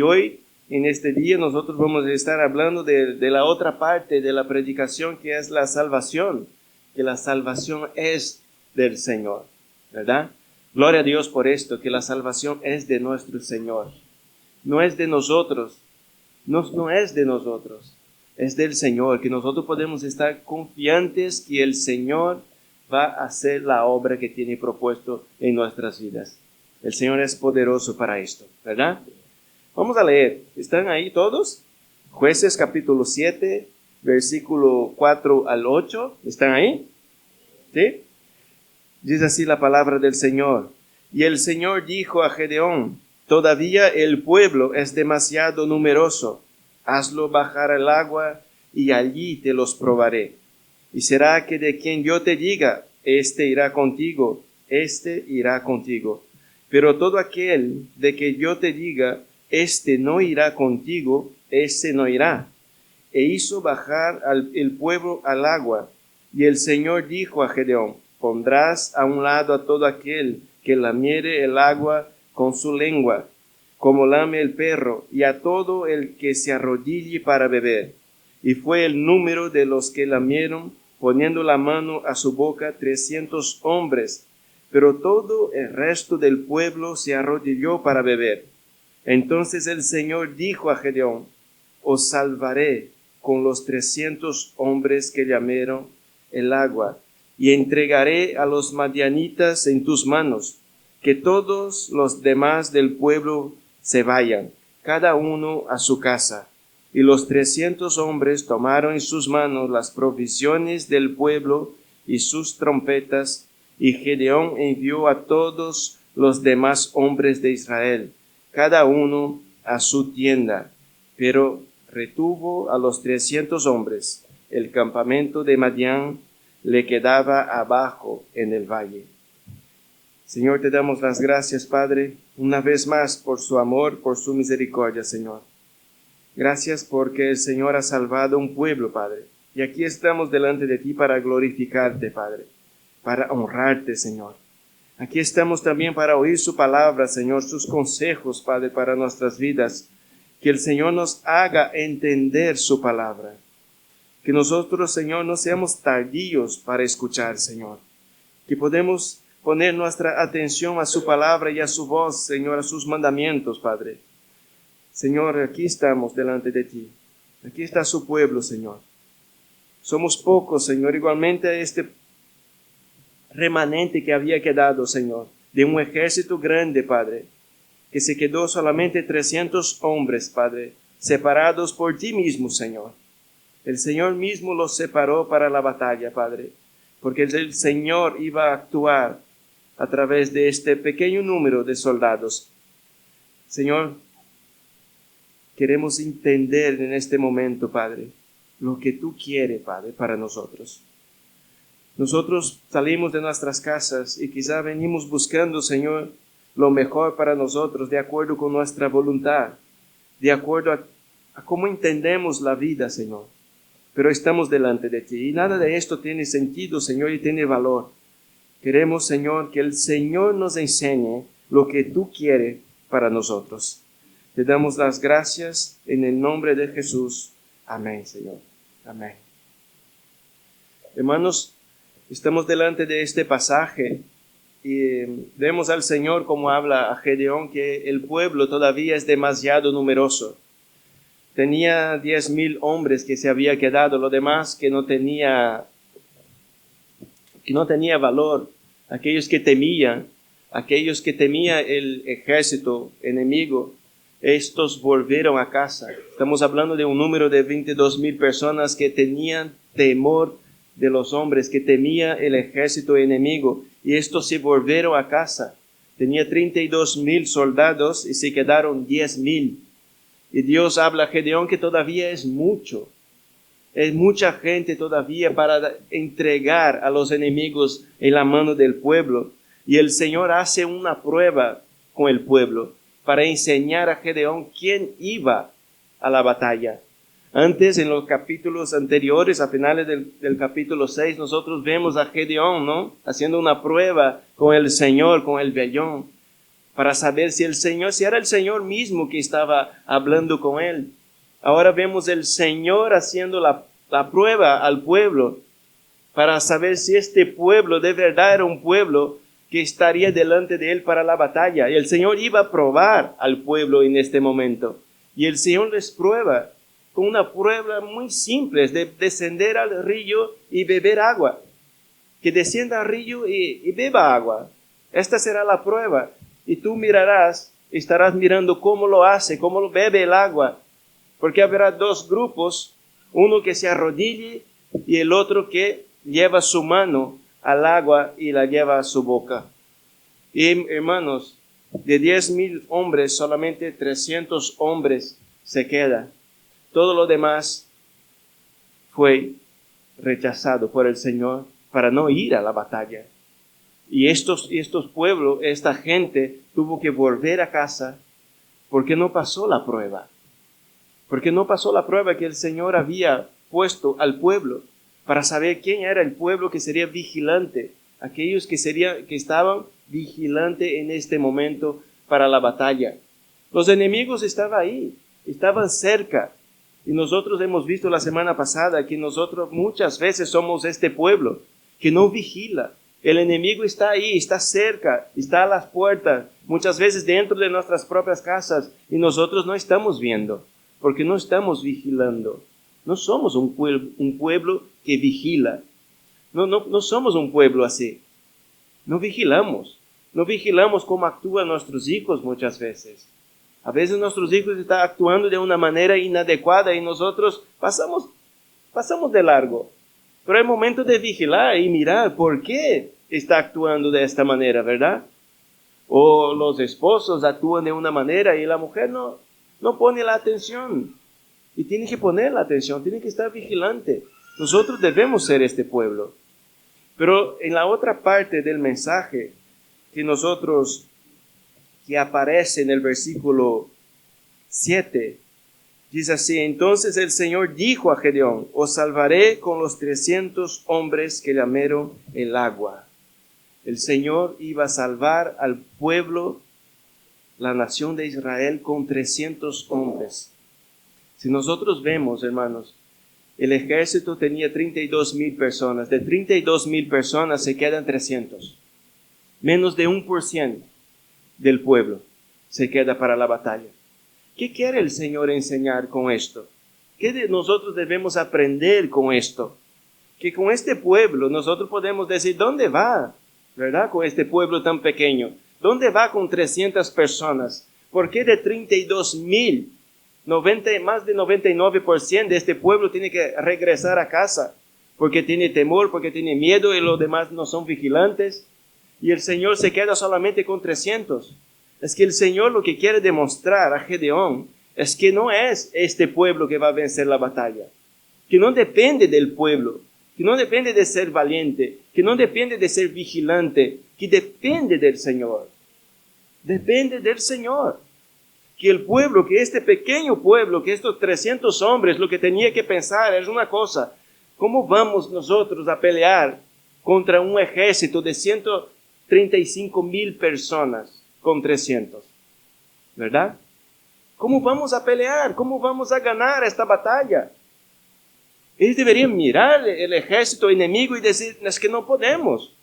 Y hoy, en este día, nosotros vamos a estar hablando de la otra parte de la predicación, que es la salvación, que la salvación es del Señor, ¿verdad? Gloria a Dios por esto, que la salvación es de nuestro Señor. No es de nosotros, no es de nosotros, es del Señor, que nosotros podemos estar confiantes que el Señor va a hacer la obra que tiene propuesto en nuestras vidas. El Señor es poderoso para esto, ¿verdad? Vamos a leer. ¿Están ahí todos? Jueces capítulo 7, versículo 4 al 8. ¿Están ahí? ¿Sí? Dice así la palabra del Señor. Y el Señor dijo a Gedeón: todavía el pueblo es demasiado numeroso. Hazlo bajar al agua y allí te los probaré. Y será que de quien yo te diga, este irá contigo, este irá contigo. Pero todo aquel de que yo te diga, este no irá contigo, este no irá. E hizo bajar el pueblo al agua. Y el Señor dijo a Gedeón: pondrás a un lado a todo aquel que lamiere el agua con su lengua, como lame el perro, y a todo el que se arrodille para beber. Y fue el número de los que lamieron, poniendo la mano a su boca, 300 hombres. Pero todo el resto del pueblo se arrodilló para beber. Entonces el Señor dijo a Gedeón: os salvaré con los 300 hombres que lamieron el agua, y entregaré a los madianitas en tus manos. Que todos los demás del pueblo se vayan, cada uno a su casa. Y los 300 hombres tomaron en sus manos las provisiones del pueblo y sus trompetas, y Gedeón envió a todos los demás hombres de Israel, cada uno a su tienda, pero retuvo a los 300 hombres. El campamento de Madián le quedaba abajo en el valle. Señor, te damos las gracias, Padre, una vez más por su amor, por su misericordia, Señor. Gracias porque el Señor ha salvado un pueblo, Padre. Y aquí estamos delante de ti para glorificarte, Padre, para honrarte, Señor. Aquí estamos también para oír su palabra, Señor, sus consejos, Padre, para nuestras vidas. Que el Señor nos haga entender su palabra. Que nosotros, Señor, no seamos tardíos para escuchar, Señor. Que podemos poner nuestra atención a su palabra y a su voz, Señor, a sus mandamientos, Padre. Señor, aquí estamos delante de ti. Aquí está su pueblo, Señor. Somos pocos, Señor, igualmente a este remanente que había quedado, Señor, de un ejército grande, Padre, que se quedó solamente 300 hombres, Padre, separados por ti mismo, Señor. El Señor mismo los separó para la batalla, Padre, porque el Señor iba a actuar a través de este pequeño número de soldados. Señor, queremos entender en este momento, Padre, lo que tú quieres, Padre, para nosotros. Nosotros salimos de nuestras casas y quizá venimos buscando, Señor, lo mejor para nosotros, de acuerdo con nuestra voluntad, de acuerdo a cómo entendemos la vida, Señor. Pero estamos delante de ti y nada de esto tiene sentido, Señor, y tiene valor. Queremos, Señor, que el Señor nos enseñe lo que tú quieres para nosotros. Te damos las gracias en el nombre de Jesús. Amén, Señor. Amén. Hermanos, estamos delante de este pasaje y vemos al Señor como habla a Gedeón que el pueblo todavía es demasiado numeroso. Tenía 10,000 hombres que se había quedado, lo demás que no tenía valor. Aquellos que temían el ejército enemigo, estos volvieron a casa. Estamos hablando de un número de 22,000 personas que tenían temor de los hombres, que temía el ejército enemigo, y estos se volvieron a casa. Tenía 32,000 soldados y se quedaron 10,000. Y Dios habla a Gedeón que todavía es mucho. Es mucha gente todavía para entregar a los enemigos en la mano del pueblo. Y el Señor hace una prueba con el pueblo para enseñar a Gedeón quién iba a la batalla. Antes, en los capítulos anteriores, a finales del capítulo 6, nosotros vemos a Gedeón, ¿no?, haciendo una prueba con el Señor, con el vellón. para saber si era el Señor mismo que estaba hablando con él. Ahora vemos el Señor haciendo la prueba al pueblo para saber si este pueblo de verdad era un pueblo que estaría delante de él para la batalla. Y el Señor iba a probar al pueblo en este momento. Y el Señor les prueba con una prueba muy simple, es de descender al río y beber agua. Que descienda al río y beba agua. Esta será la prueba. Y tú estarás mirando cómo lo hace, cómo lo bebe el agua. Porque habrá dos grupos, uno que se arrodille y el otro que lleva su mano al agua y la lleva a su boca. Y hermanos, de 10,000 hombres, solamente 300 hombres se quedan. Todo lo demás fue rechazado por el Señor para no ir a la batalla. Y estos pueblos, esta gente tuvo que volver a casa porque no pasó la prueba. Porque no pasó la prueba que el Señor había puesto al pueblo para saber quién era el pueblo que sería vigilante, aquellos que estaban vigilantes en este momento para la batalla. Los enemigos estaban ahí, estaban cerca. Y nosotros hemos visto la semana pasada que nosotros muchas veces somos este pueblo que no vigila. El enemigo está ahí, está cerca, está a las puertas, muchas veces dentro de nuestras propias casas, y nosotros no estamos viendo, porque no estamos vigilando. No somos un pueblo que vigila. No somos un pueblo así. No vigilamos. No vigilamos cómo actúan nuestros hijos muchas veces. A veces nuestros hijos están actuando de una manera inadecuada y nosotros pasamos de largo. Pero hay momento de vigilar y mirar por qué está actuando de esta manera, ¿verdad? O los esposos actúan de una manera y la mujer no pone la atención. Y tiene que poner la atención, tiene que estar vigilante. Nosotros debemos ser este pueblo. Pero en la otra parte del mensaje que aparece en el versículo 7, dice así: entonces el Señor dijo a Gedeón: os salvaré con los 300 hombres que llamaron el agua. El Señor iba a salvar al pueblo, la nación de Israel, con 300 hombres. Si nosotros vemos, hermanos, el ejército tenía 32,000 personas. De 32,000 personas se quedan 300. Menos de 1% del pueblo se queda para la batalla. ¿Qué quiere el Señor enseñar con esto? ¿Qué nosotros debemos aprender con esto? Que con este pueblo nosotros podemos decir: ¿dónde va? ¿Verdad? Con este pueblo tan pequeño. ¿Dónde va con 300 personas? ¿Por qué de 32,000? Más de 99% de este pueblo tiene que regresar a casa porque tiene temor, porque tiene miedo y los demás no son vigilantes. Y el Señor se queda solamente con 300. Es que el Señor lo que quiere demostrar a Gedeón es que no es este pueblo que va a vencer la batalla, que no depende del pueblo, que no depende de ser valiente, que no depende de ser vigilante, que depende del Señor. Depende del Señor. Que el pueblo, que este pequeño pueblo, que estos 300 hombres, lo que tenía que pensar es una cosa: ¿cómo vamos nosotros a pelear contra un ejército de 135,000 personas con 300? ¿Verdad? ¿Cómo vamos a pelear? ¿Cómo vamos a ganar esta batalla? Ellos deberían mirar el ejército enemigo y decir: es que no podemos.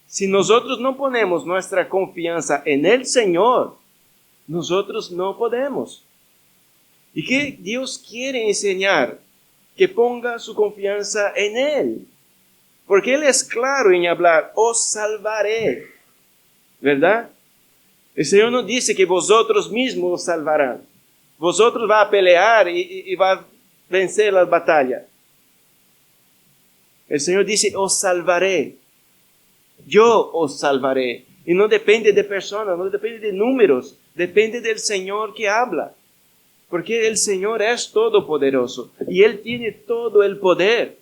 Si nosotros no ponemos nuestra confianza en el Señor, nosotros no podemos. ¿Y qué Dios quiere enseñar? Que ponga su confianza en Él. Porque Él es claro en hablar: os salvaré. ¿Verdad? El Señor no dice que vosotros mismos os salvarán. Vosotros va a pelear y va a vencer la batalla. El Señor dice: os salvaré. Yo os salvaré. Y no depende de personas, no depende de números. Depende del Señor que habla. Porque el Señor es todopoderoso. Y Él tiene todo el poder.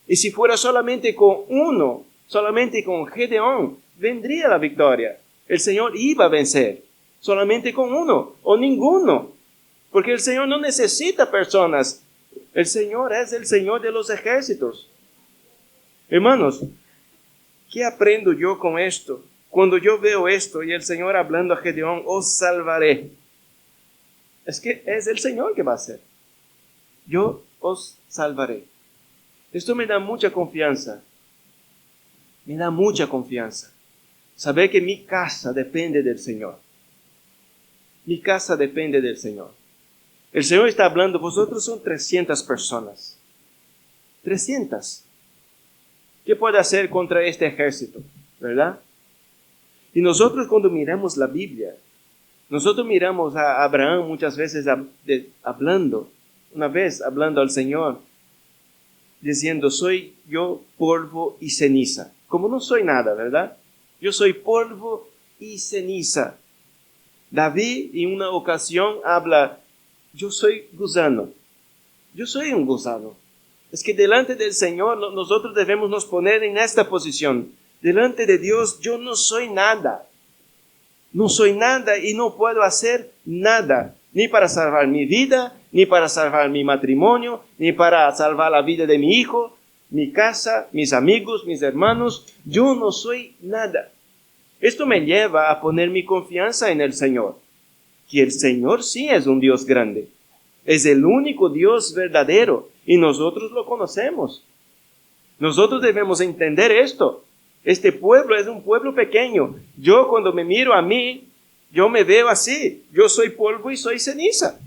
Y si fuera solamente con uno, solamente con Gedeón, vendría la victoria. El Señor iba a vencer. Solamente con uno o ninguno. Porque el Señor no necesita personas. El Señor es el Señor de los ejércitos. Hermanos, ¿qué aprendo yo con esto? cuando yo veo esto y el Señor hablando a Gedeón, os salvaré, es que es el Señor que va a hacer. Yo os salvaré. Esto me da mucha confianza. Me da mucha confianza. Saber que mi casa depende del Señor. Mi casa depende del Señor. El Señor está hablando, vosotros son 300 personas. 300. ¿Qué puede hacer contra este ejército? ¿Verdad? Y nosotros cuando miramos la Biblia, nosotros miramos a Abraham muchas veces hablando, una vez hablando al Señor, diciendo, soy yo polvo y ceniza. Como no soy nada, ¿verdad? Yo soy polvo y ceniza. David en una ocasión habla, yo soy gusano. Yo soy un gusano. Es que delante del Señor nosotros debemos nos poner en esta posición. Delante de Dios yo no soy nada. No soy nada y no puedo hacer nada. Ni para salvar mi vida, ni para salvar mi matrimonio, ni para salvar la vida de mi hijo, mi casa, mis amigos, mis hermanos. Yo no soy nada. Esto me lleva a poner mi confianza en el Señor. Que el Señor sí es un Dios grande. Es el único Dios verdadero y nosotros lo conocemos. Nosotros debemos entender esto. Este pueblo es un pueblo pequeño. Yo cuando me miro a mí, yo me veo así. Yo soy polvo y soy ceniza.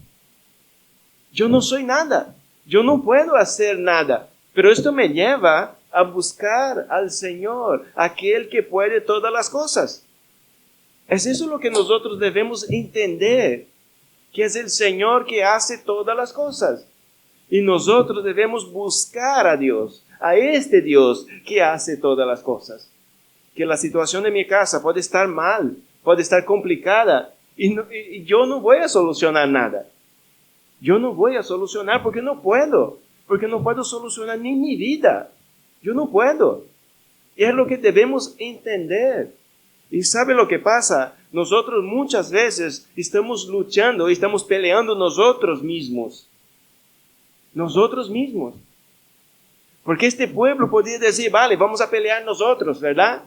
Yo no soy nada. Yo no puedo hacer nada. Pero esto me lleva a buscar al Señor, aquel que puede todas las cosas. Es eso lo que nosotros debemos entender, que es el Señor que hace todas las cosas. Y nosotros debemos buscar a Dios, a este Dios que hace todas las cosas. Que la situación de mi casa puede estar mal, puede estar complicada, y yo no voy a solucionar nada. Yo no voy a solucionar porque no puedo solucionar ni mi vida. Yo no puedo. Y es lo que debemos entender. ¿Y sabe lo que pasa? Nosotros muchas veces estamos luchando, estamos peleando nosotros mismos. Nosotros mismos. Porque este pueblo podría decir, vale, vamos a pelear nosotros, ¿verdad?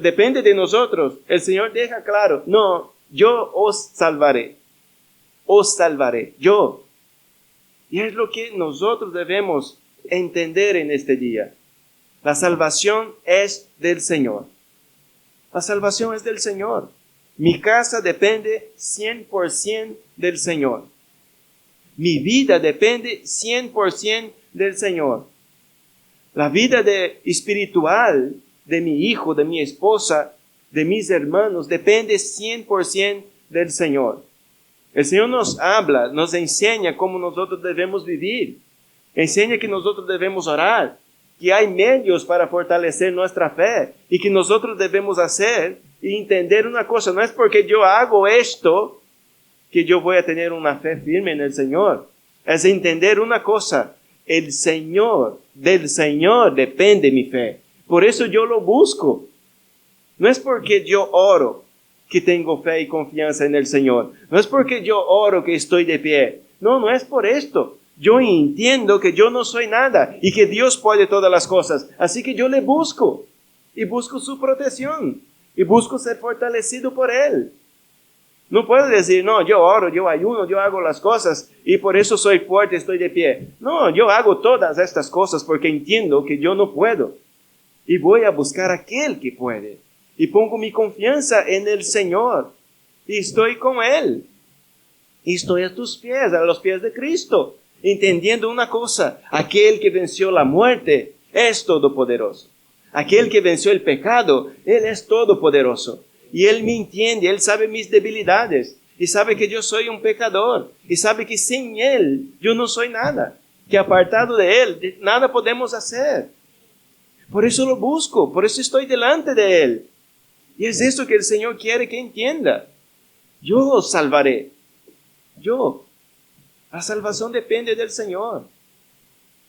Depende de nosotros. El Señor deja claro, no, yo os salvaré. Os salvaré, yo. Y es lo que nosotros debemos entender en este día. La salvación es del Señor. La salvación es del Señor. Mi casa depende 100% del Señor. Mi vida depende 100% del Señor. La vida espiritual de mi hijo, de mi esposa, de mis hermanos, depende 100% del Señor. El Señor nos habla, nos enseña cómo nosotros debemos vivir. Enseña que nosotros debemos orar, que hay medios para fortalecer nuestra fe y que nosotros debemos hacer y entender una cosa. No es porque yo hago esto que yo voy a tener una fe firme en el Señor. Es entender una cosa. El Señor, del Señor depende mi fe. Por eso yo lo busco. No es porque yo oro que tengo fe y confianza en el Señor. No es porque yo oro que estoy de pie. No, no es por esto. Yo entiendo que yo no soy nada y que Dios puede todas las cosas. Así que yo le busco y busco su protección y busco ser fortalecido por Él. No puedo decir, no, yo oro, yo ayuno, yo hago las cosas y por eso soy fuerte, estoy de pie. No, yo hago todas estas cosas porque entiendo que yo no puedo. Y voy a buscar a aquel que puede. Y pongo mi confianza en el Señor. Y estoy con Él. Y estoy a tus pies, a los pies de Cristo. Entendiendo una cosa, aquel que venció la muerte es todopoderoso. Aquel que venció el pecado, Él es todopoderoso. Y Él me entiende, Él sabe mis debilidades. Y sabe que yo soy un pecador. Y sabe que sin Él yo no soy nada. Que apartado de Él, nada podemos hacer. Por eso lo busco, por eso estoy delante de Él. Y es eso que el Señor quiere que entienda. Yo os salvaré. Yo. La salvación depende del Señor.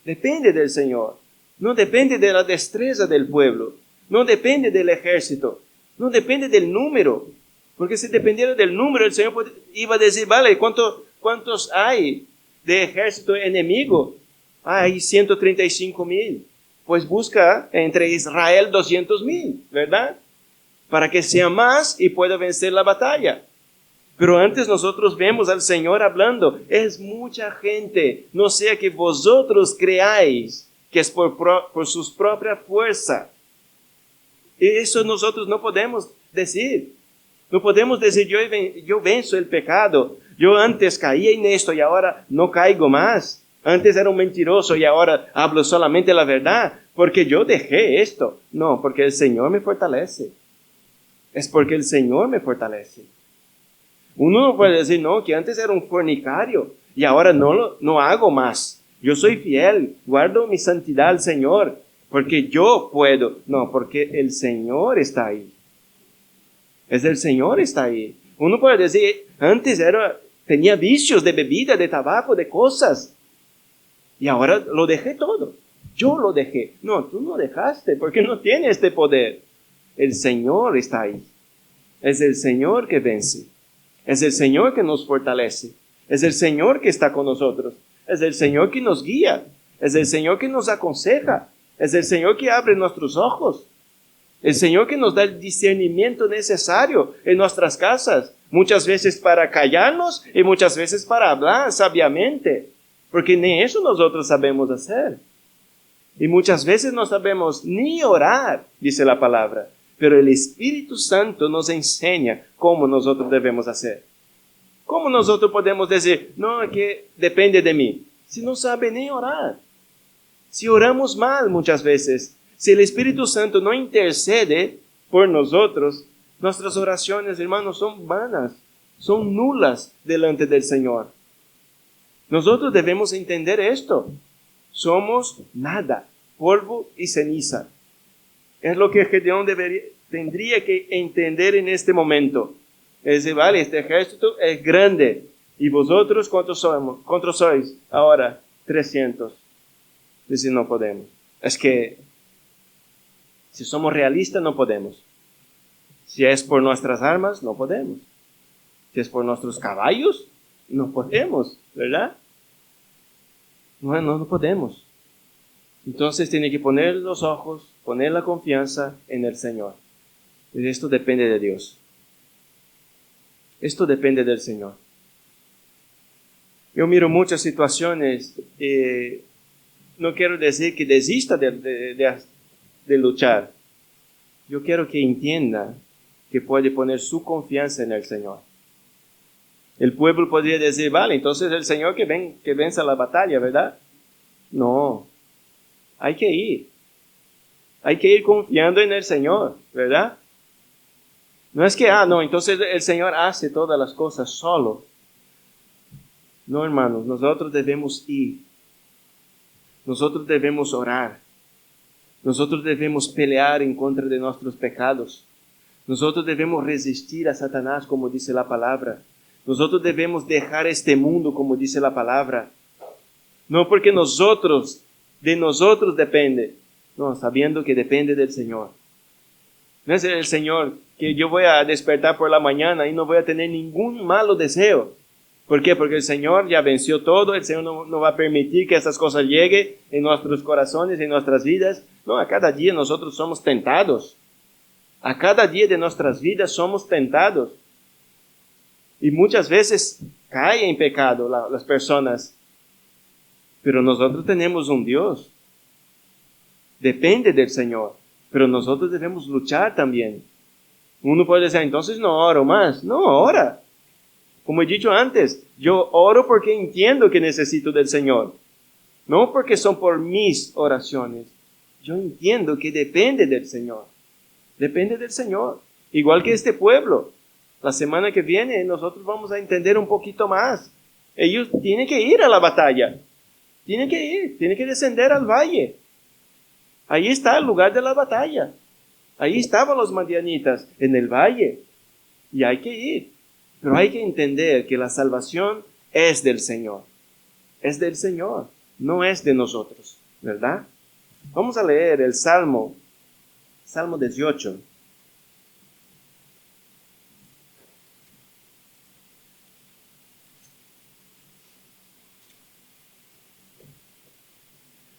Depende del Señor. No depende de la destreza del pueblo. No depende del ejército. No depende del número. Porque si dependiera del número, el Señor iba a decir, vale, ¿cuántos hay de ejército enemigo? Hay 135,000. Pues busca entre Israel 200,000, ¿verdad? para que sea más y pueda vencer la batalla. Pero antes nosotros vemos al Señor hablando, es mucha gente, no sea que vosotros creáis que es por sus propias fuerzas. Y eso nosotros no podemos decir. No podemos decir, yo venzo el pecado. Yo antes caía en esto y ahora no caigo más. Antes era un mentiroso y ahora hablo solamente la verdad porque yo dejé esto. No, porque el Señor me fortalece. Es porque el Señor me fortalece. Uno no puede decir, no, que antes era un fornicario y ahora no hago más. Yo soy fiel, guardo mi santidad al Señor porque yo puedo. No, porque el Señor está ahí. Es el Señor está ahí. Uno puede decir, antes tenía vicios de bebida, de tabaco, de cosas. Y ahora lo dejé todo. Yo lo dejé. No, tú no dejaste porque no tienes este poder. El Señor está ahí. Es el Señor que vence. Es el Señor que nos fortalece. Es el Señor que está con nosotros. Es el Señor que nos guía. Es el Señor que nos aconseja. Es el Señor que abre nuestros ojos. El Señor que nos da el discernimiento necesario en nuestras casas. Muchas veces para callarnos y muchas veces para hablar sabiamente. Porque ni eso nosotros sabemos hacer. Y muchas veces no sabemos ni orar, dice la palabra. Pero el Espíritu Santo nos enseña cómo nosotros debemos hacer. ¿Cómo nosotros podemos decir, no, que depende de mí? Si no sabe ni orar. Si oramos mal muchas veces, si el Espíritu Santo no intercede por nosotros, nuestras oraciones, hermanos, son vanas, son nulas delante del Señor. Nosotros debemos entender esto. Somos nada, polvo y ceniza. Es lo que Gedeón tendría que entender en este momento. Es decir, vale, este ejército es grande. ¿Y vosotros cuántos somos? ¿Cuántos sois? Ahora, 300. Dice, no podemos. Es que, si somos realistas, no podemos. Si es por nuestras armas, no podemos. Si es por nuestros caballos, no podemos, ¿verdad? No podemos. Entonces tiene que poner los ojos, poner la confianza en el Señor. Y esto depende de Dios. Esto depende del Señor. Yo miro muchas situaciones y no quiero decir que desista de luchar. Yo quiero que entienda que puede poner su confianza en el Señor. El pueblo podría decir, vale, entonces el Señor que venza la batalla, ¿verdad? No. Hay que ir. Hay que ir confiando en el Señor, ¿verdad? No es que, no, entonces el Señor hace todas las cosas solo. No, hermanos, nosotros debemos ir. Nosotros debemos orar. Nosotros debemos pelear en contra de nuestros pecados. Nosotros debemos resistir a Satanás, como dice la palabra. Nosotros debemos dejar este mundo, como dice la palabra. No porque de nosotros depende. No, sabiendo que depende del Señor. No es el Señor que yo voy a despertar por la mañana y no voy a tener ningún malo deseo. ¿Por qué? Porque el Señor ya venció todo. El Señor no va a permitir que estas cosas lleguen en nuestros corazones, en nuestras vidas. No, a cada día nosotros somos tentados. A cada día de nuestras vidas somos tentados. Y muchas veces caen en pecado las personas. Pero nosotros tenemos un Dios. Depende del Señor. Pero nosotros debemos luchar también. Uno puede decir, entonces no oro más. No, ora. Como he dicho antes, yo oro porque entiendo que necesito del Señor. No porque son por mis oraciones. Yo entiendo que depende del Señor. Depende del Señor. Igual que este pueblo. La semana que viene nosotros vamos a entender un poquito más. Ellos tienen que ir a la batalla. Tienen que descender al valle. Ahí está el lugar de la batalla. Ahí estaban los madianitas, en el valle. Y hay que ir. Pero hay que entender que la salvación es del Señor. Es del Señor, no es de nosotros, ¿verdad? Vamos a leer el Salmo 18.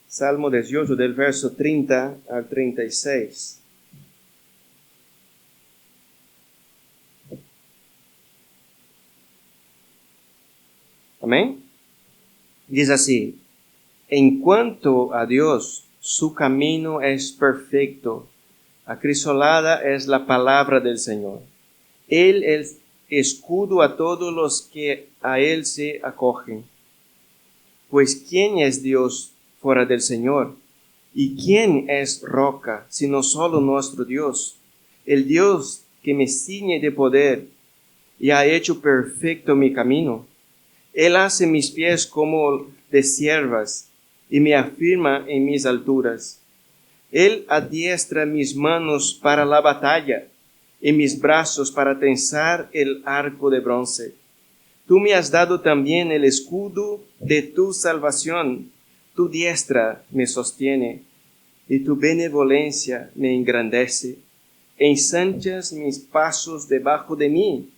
Salmo 18 del verso 30 al 36. Amén. Dice así: en cuanto a Dios, su camino es perfecto. Acrisolada es la palabra del Señor. Él es escudo a todos los que a Él se acogen. Pues ¿quién es Dios fuera del Señor? ¿Y quién es roca, sino solo nuestro Dios? El Dios que me ciñe de poder y ha hecho perfecto mi camino. Él hace mis pies como de ciervas y me afirma en mis alturas. Él adiestra mis manos para la batalla y mis brazos para tensar el arco de bronce. Tú me has dado también el escudo de tu salvación. Tu diestra me sostiene y tu benevolencia me engrandece. Ensanchas mis pasos debajo de mí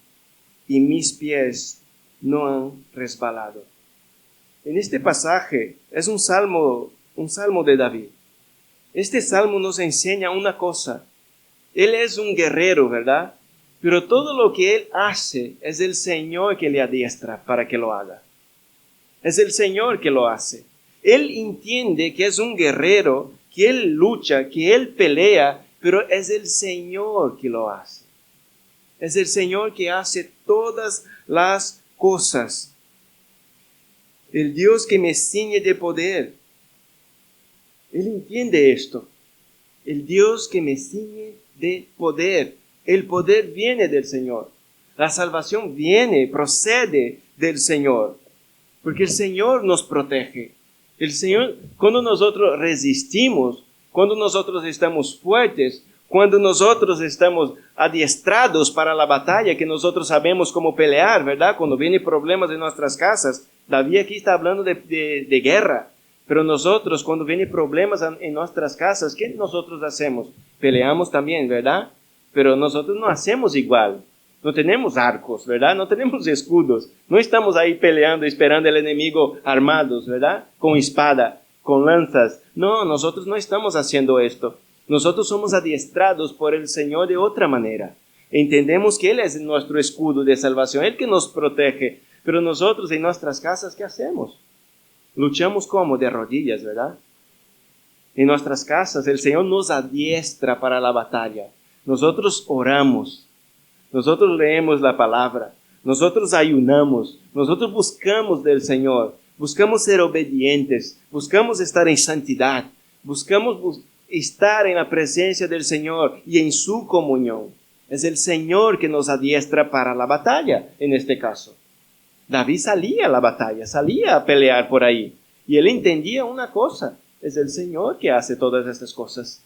y mis pies no han resbalado. En este pasaje es un salmo de David. Este salmo nos enseña una cosa. Él es un guerrero, ¿verdad? Pero todo lo que él hace es el Señor que le adiestra para que lo haga. Es el Señor que lo hace. Él entiende que es un guerrero, que él lucha, que él pelea, pero es el Señor que lo hace. Es el Señor que hace todas las cosas. El Dios que me ciñe de poder. Él entiende esto. El Dios que me ciñe de poder. El poder viene del Señor. La salvación procede del Señor. Porque el Señor nos protege. El Señor, cuando nosotros resistimos, cuando nosotros estamos fuertes, cuando nosotros estamos adiestrados para la batalla, que nosotros sabemos cómo pelear, ¿verdad? Cuando vienen problemas en nuestras casas. David aquí está hablando de guerra. Pero nosotros, cuando vienen problemas en nuestras casas, ¿qué nosotros hacemos? Peleamos también, ¿verdad? Pero nosotros no hacemos igual. No tenemos arcos, ¿verdad? No tenemos escudos. No estamos ahí peleando, esperando al enemigo armados, ¿verdad? Con espada, con lanzas. No, nosotros no estamos haciendo esto. Nosotros somos adiestrados por el Señor de otra manera. Entendemos que Él es nuestro escudo de salvación, Él que nos protege. Pero nosotros en nuestras casas, ¿qué hacemos? Luchamos como de rodillas, ¿verdad? En nuestras casas el Señor nos adiestra para la batalla. Nosotros oramos, nosotros leemos la palabra, nosotros ayunamos, nosotros buscamos del Señor, buscamos ser obedientes, buscamos estar en santidad, buscamos estar en la presencia del Señor y en su comunión. Es el Señor que nos adiestra para la batalla, en este caso. David salía a la batalla, salía a pelear por ahí. Y él entendía una cosa, es el Señor que hace todas estas cosas.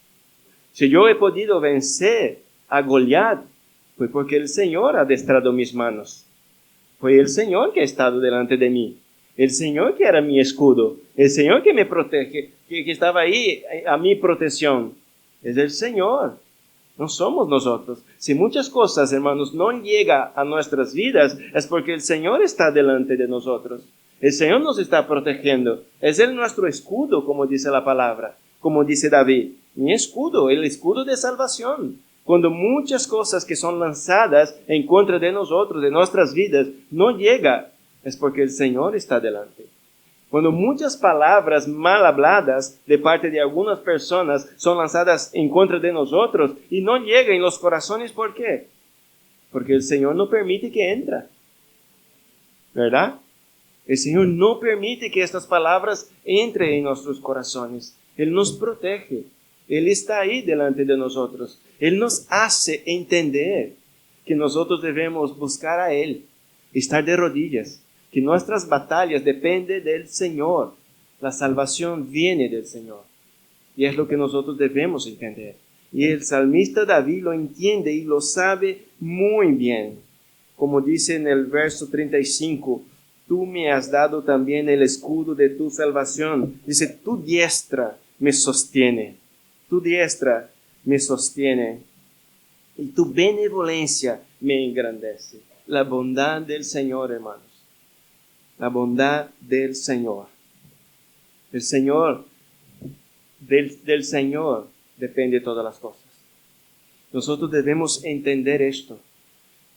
Si yo he podido vencer a Goliat, fue porque el Señor ha adestrado mis manos. Fue el Señor que ha estado delante de mí. El Señor que era mi escudo. El Señor que me protege, que estaba ahí a mi protección. Es el Señor. No somos nosotros. Si muchas cosas, hermanos, no llegan a nuestras vidas, es porque el Señor está delante de nosotros. El Señor nos está protegiendo. Es Él nuestro escudo, como dice la palabra, como dice David. Mi escudo, el escudo de salvación. Cuando muchas cosas que son lanzadas en contra de nosotros, de nuestras vidas, no llegan, es porque el Señor está delante. Cuando muchas palabras mal habladas de parte de algunas personas son lanzadas en contra de nosotros y no llegan en los corazones, ¿por qué? Porque el Señor no permite que entre. ¿Verdad? El Señor no permite que estas palabras entren en nuestros corazones. Él nos protege. Él está ahí delante de nosotros. Él nos hace entender que nosotros debemos buscar a Él, estar de rodillas, que nuestras batallas dependen del Señor. La salvación viene del Señor. Y es lo que nosotros debemos entender. Y el salmista David lo entiende y lo sabe muy bien. Como dice en el verso 35, tú me has dado también el escudo de tu salvación. Dice, tu diestra me sostiene. Tu diestra me sostiene. Y tu benevolencia me engrandece. La bondad del Señor, hermanos. La bondad del Señor. El Señor, del Señor depende todas las cosas. Nosotros debemos entender esto.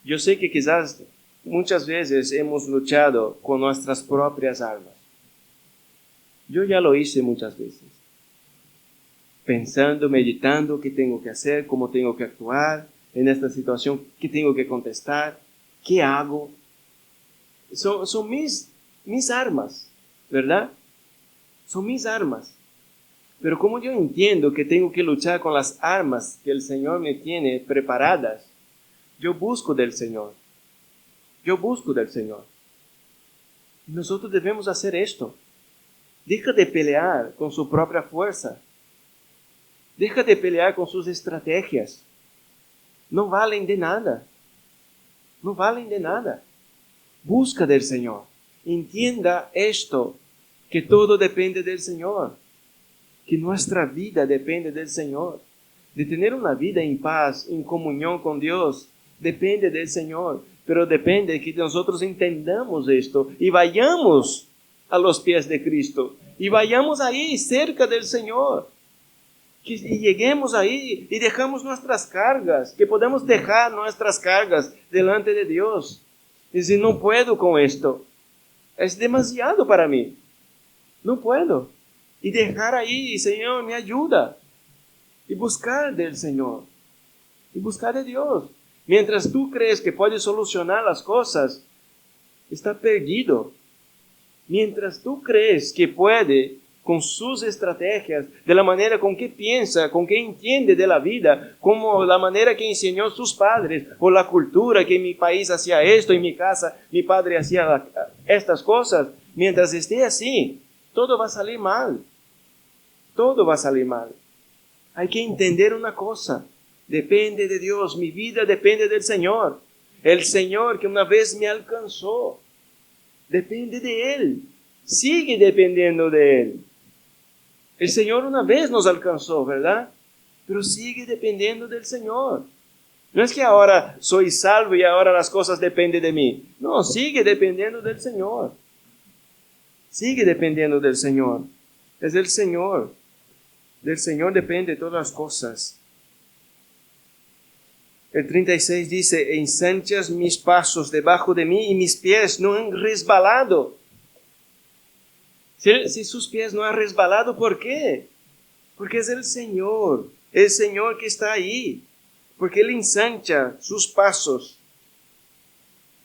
Yo sé que quizás muchas veces hemos luchado con nuestras propias armas. Yo ya lo hice muchas veces. Pensando, meditando qué tengo que hacer, cómo tengo que actuar en esta situación, qué tengo que contestar, qué hago. Son mis armas, ¿verdad? Son mis armas. Pero como yo entiendo que tengo que luchar con las armas que el Señor me tiene preparadas, yo busco del Señor. Yo busco del Señor. Nosotros debemos hacer esto. Deja de pelear con su propia fuerza. Deja de pelear con sus estrategias. No valen de nada. No valen de nada. Busca del Señor. Entienda esto, que todo depende del Señor. Que nuestra vida depende del Señor. De tener una vida en paz, en comunión con Dios, depende del Señor. Pero depende de que nosotros entendamos esto y vayamos a los pies de Cristo. Y vayamos ahí cerca del Señor. Y lleguemos ahí y dejamos nuestras cargas. Que podamos dejar nuestras cargas delante de Dios. Y decir, no puedo con esto. Es demasiado para mí. No puedo. Y dejar ahí, Señor, me ayuda. Y buscar del Señor. Y buscar de Dios. Mientras tú crees que puedes solucionar las cosas, está perdido. Mientras tú crees que puede, con sus estrategias, de la manera con que piensa, con que entiende de la vida, como la manera que enseñó sus padres, o la cultura que en mi país hacía esto, en mi casa mi padre hacía estas cosas, mientras esté así, todo va a salir mal. Todo va a salir mal. Hay que entender una cosa. Depende de Dios. Mi vida depende del Señor. El Señor que una vez me alcanzó. Depende de Él. Sigue dependiendo de Él. El Señor una vez nos alcanzó, ¿verdad? Pero sigue dependiendo del Señor. No es que ahora soy salvo y ahora las cosas dependen de mí. No, sigue dependiendo del Señor. Sigue dependiendo del Señor. Es del Señor. Del Señor depende todas las cosas. El 36 dice, ensanchas mis pasos debajo de mí y mis pies no han resbalado. Si sus pies no han resbalado, ¿por qué? Porque es el Señor que está ahí. Porque Él ensancha sus pasos.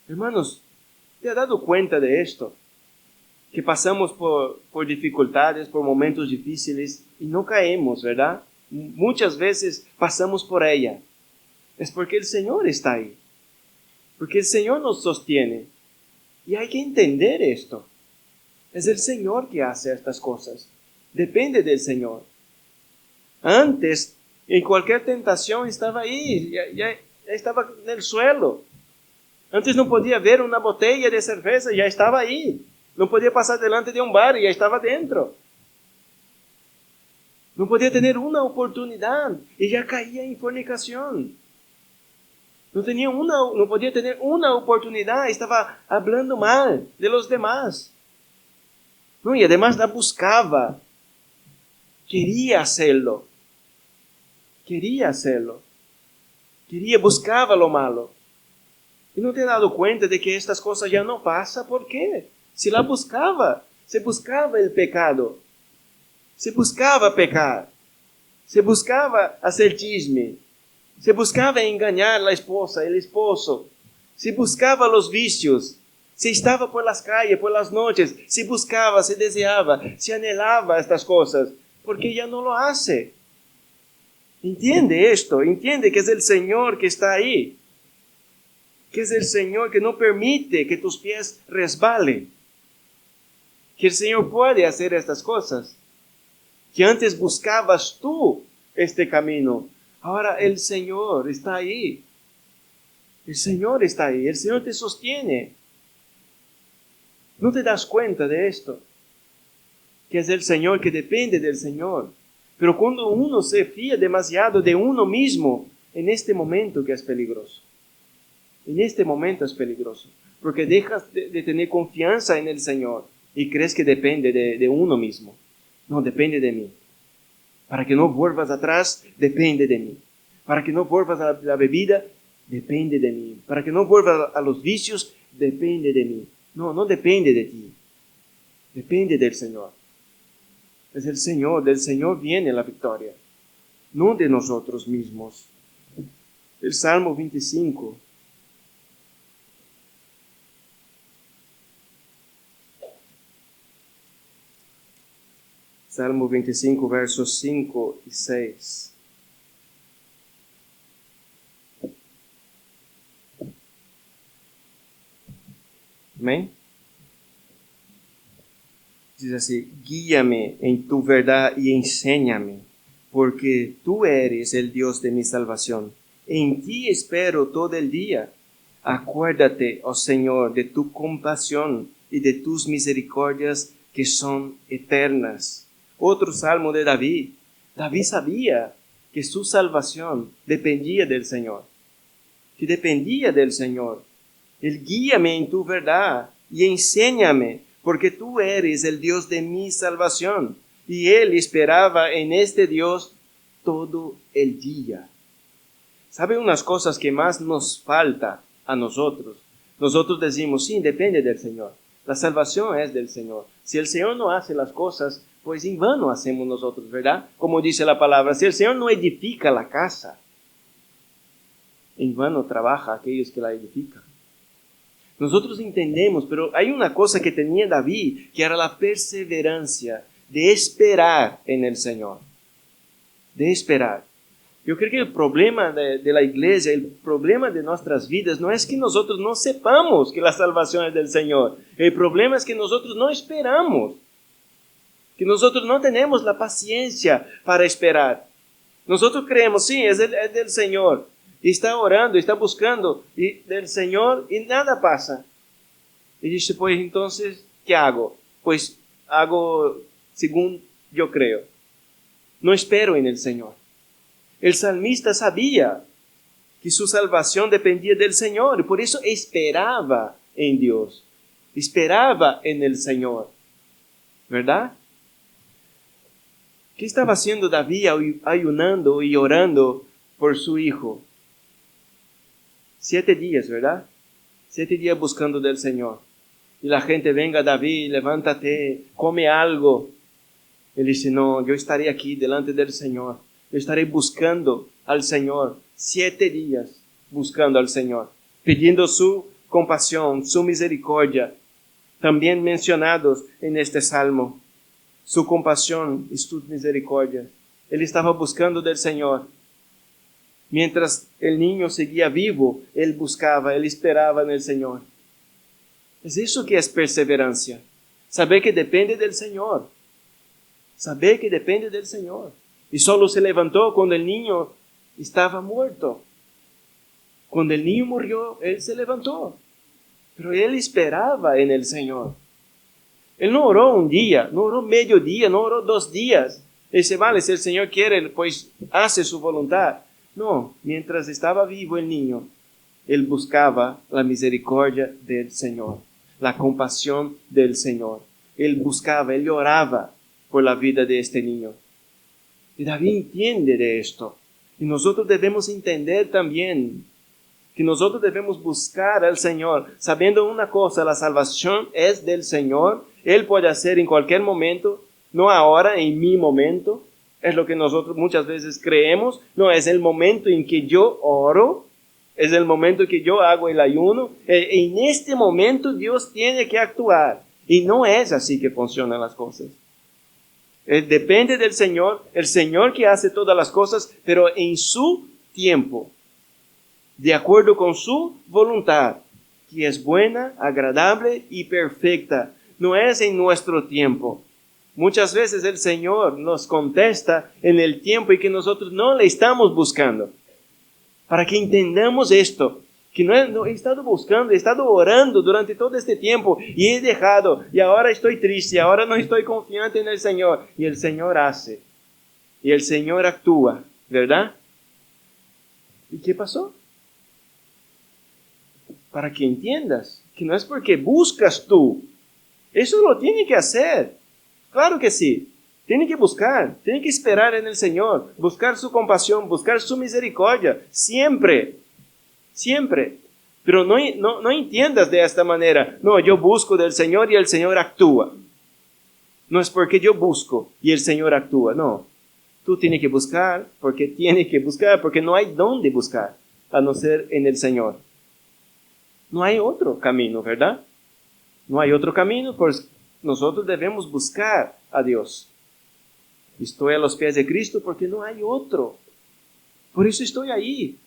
Hermanos, ¿te has dado cuenta de esto? Que pasamos por dificultades, por momentos difíciles y no caemos, ¿verdad? Muchas veces pasamos por ella. Es porque el Señor está ahí. Porque el Señor nos sostiene. Y hay que entender esto. Es el Señor que hace estas cosas. Depende del Señor. Antes, en cualquier tentación estaba ahí, ya estaba en el suelo. Antes no podía ver una botella de cerveza, ya estaba ahí. No podía pasar delante de un bar y ya estaba dentro. No podía tener una oportunidad y ya caía en fornicación. No podía tener una oportunidad, estaba hablando mal de los demás. No, y además la buscaba. Quería hacerlo. Buscaba lo malo. Y no te has dado cuenta de que estas cosas ya no pasan. ¿Por qué? Se buscaba el pecado. Se buscaba pecar. Se buscaba hacer chisme. Se buscaba engañar a la esposa, el esposo. Se buscaba los vicios. Se estaba por las calles, por las noches. Se buscaba, se deseaba, se anhelaba estas cosas. Porque ya no lo hace. Entiende esto. Entiende que es el Señor que está ahí. Que es el Señor que no permite que tus pies resbalen. Que el Señor puede hacer estas cosas. Que antes buscabas tú este camino. Ahora el Señor está ahí. El Señor está ahí. El Señor te sostiene. ¿No te das cuenta de esto? Que es el Señor, que depende del Señor. Pero cuando uno se fía demasiado de uno mismo, en este momento que es peligroso. En este momento es peligroso. Porque dejas de tener confianza en el Señor y crees que depende de uno mismo. No, depende de mí. Para que no vuelvas atrás, depende de mí. Para que no vuelvas a la bebida, depende de mí. Para que no vuelvas a los vicios, depende de mí. No, no depende de ti. Depende del Señor. Es el Señor, del Señor viene la victoria, no de nosotros mismos. El Salmo 25. Salmo 25, versos 5 y 6. Amén. Dice así: guíame en tu verdad y enséñame, porque tú eres el Dios de mi salvación. En ti espero todo el día. Acuérdate, oh Señor, de tu compasión y de tus misericordias que son eternas. Otro salmo de David. David sabía que su salvación dependía del Señor. Que dependía del Señor. Él: guíame en tu verdad y enséñame, porque tú eres el Dios de mi salvación. Y él esperaba en este Dios todo el día. ¿Sabe unas cosas que más nos falta a nosotros? Nosotros decimos: sí, depende del Señor. La salvación es del Señor. Si el Señor no hace las cosas, pues en vano hacemos nosotros, ¿verdad? Como dice la palabra, si el Señor no edifica la casa, en vano trabaja aquellos que la edifican. Nosotros entendemos, pero hay una cosa que tenía David, que era la perseverancia de esperar en el Señor. De esperar. Yo creo que el problema de la iglesia, el problema de nuestras vidas, no es que nosotros no sepamos que la salvación es del Señor. El problema es que nosotros no esperamos. Que nosotros no tenemos la paciencia para esperar. Nosotros creemos: sí, es del Señor. Y está orando, está buscando del Señor y nada pasa. Y dice: pues entonces, ¿qué hago? Pues hago según yo creo. No espero en el Señor. El salmista sabía que su salvación dependía del Señor y por eso esperaba en Dios. Esperaba en el Señor. ¿Verdad? ¿Qué estaba haciendo David ayunando y orando por su hijo? 7 días, ¿verdad? 7 días buscando del Señor. Y la gente: venga, David, levántate, come algo. Él dice: no, yo estaré aquí delante del Señor. Yo estaré buscando al Señor. 7 días buscando al Señor, pidiendo su compasión, su misericordia, también mencionados en este salmo. Su compasión y su misericordia. Él estaba buscando del Señor. Mientras el niño seguía vivo, él buscaba, él esperaba en el Señor. Es eso que es perseverancia. Saber que depende del Señor. Saber que depende del Señor. Y solo se levantó cuando el niño estaba muerto. Cuando el niño murió, él se levantó. Pero él esperaba en el Señor. Él no oró un día, no oró medio día, no oró 2 días. Él dice: vale, si el Señor quiere, pues hace su voluntad. No, mientras estaba vivo el niño, él buscaba la misericordia del Señor, la compasión del Señor. Él buscaba, él oraba por la vida de este niño. Y David entiende de esto. Y nosotros debemos entender también que nosotros debemos buscar al Señor, sabiendo una cosa: la salvación es del Señor. Él puede hacer en cualquier momento, no ahora, en mi momento. Es lo que nosotros muchas veces creemos. No, es el momento en que yo oro, es el momento en que yo hago el ayuno. En este momento Dios tiene que actuar. Y no es así que funcionan las cosas. Depende del Señor, el Señor que hace todas las cosas, pero en su tiempo, de acuerdo con su voluntad, que es buena, agradable y perfecta. No es en nuestro tiempo. Muchas veces el Señor nos contesta en el tiempo en que nosotros no le estamos buscando. Para que entendamos esto, que no he estado buscando, he estado orando durante todo este tiempo y he dejado, y ahora estoy triste, ahora no estoy confiante en el Señor. Y el Señor hace, y el Señor actúa, ¿verdad? ¿Y qué pasó? Para que entiendas que no es porque buscas tú, eso lo tiene que hacer. Claro que sí. Tiene que buscar, tiene que esperar en el Señor, buscar su compasión, buscar su misericordia, siempre, siempre. Pero no entiendas de esta manera. No, yo busco del Señor y el Señor actúa. No es porque yo busco y el Señor actúa, no. Tú tienes que buscar porque no hay dónde buscar, a no ser en el Señor. No hay otro camino, ¿verdad? No hay otro camino, pues nosotros debemos buscar a Dios. Estoy a los pies de Cristo porque no hay otro. Por eso estoy ahí,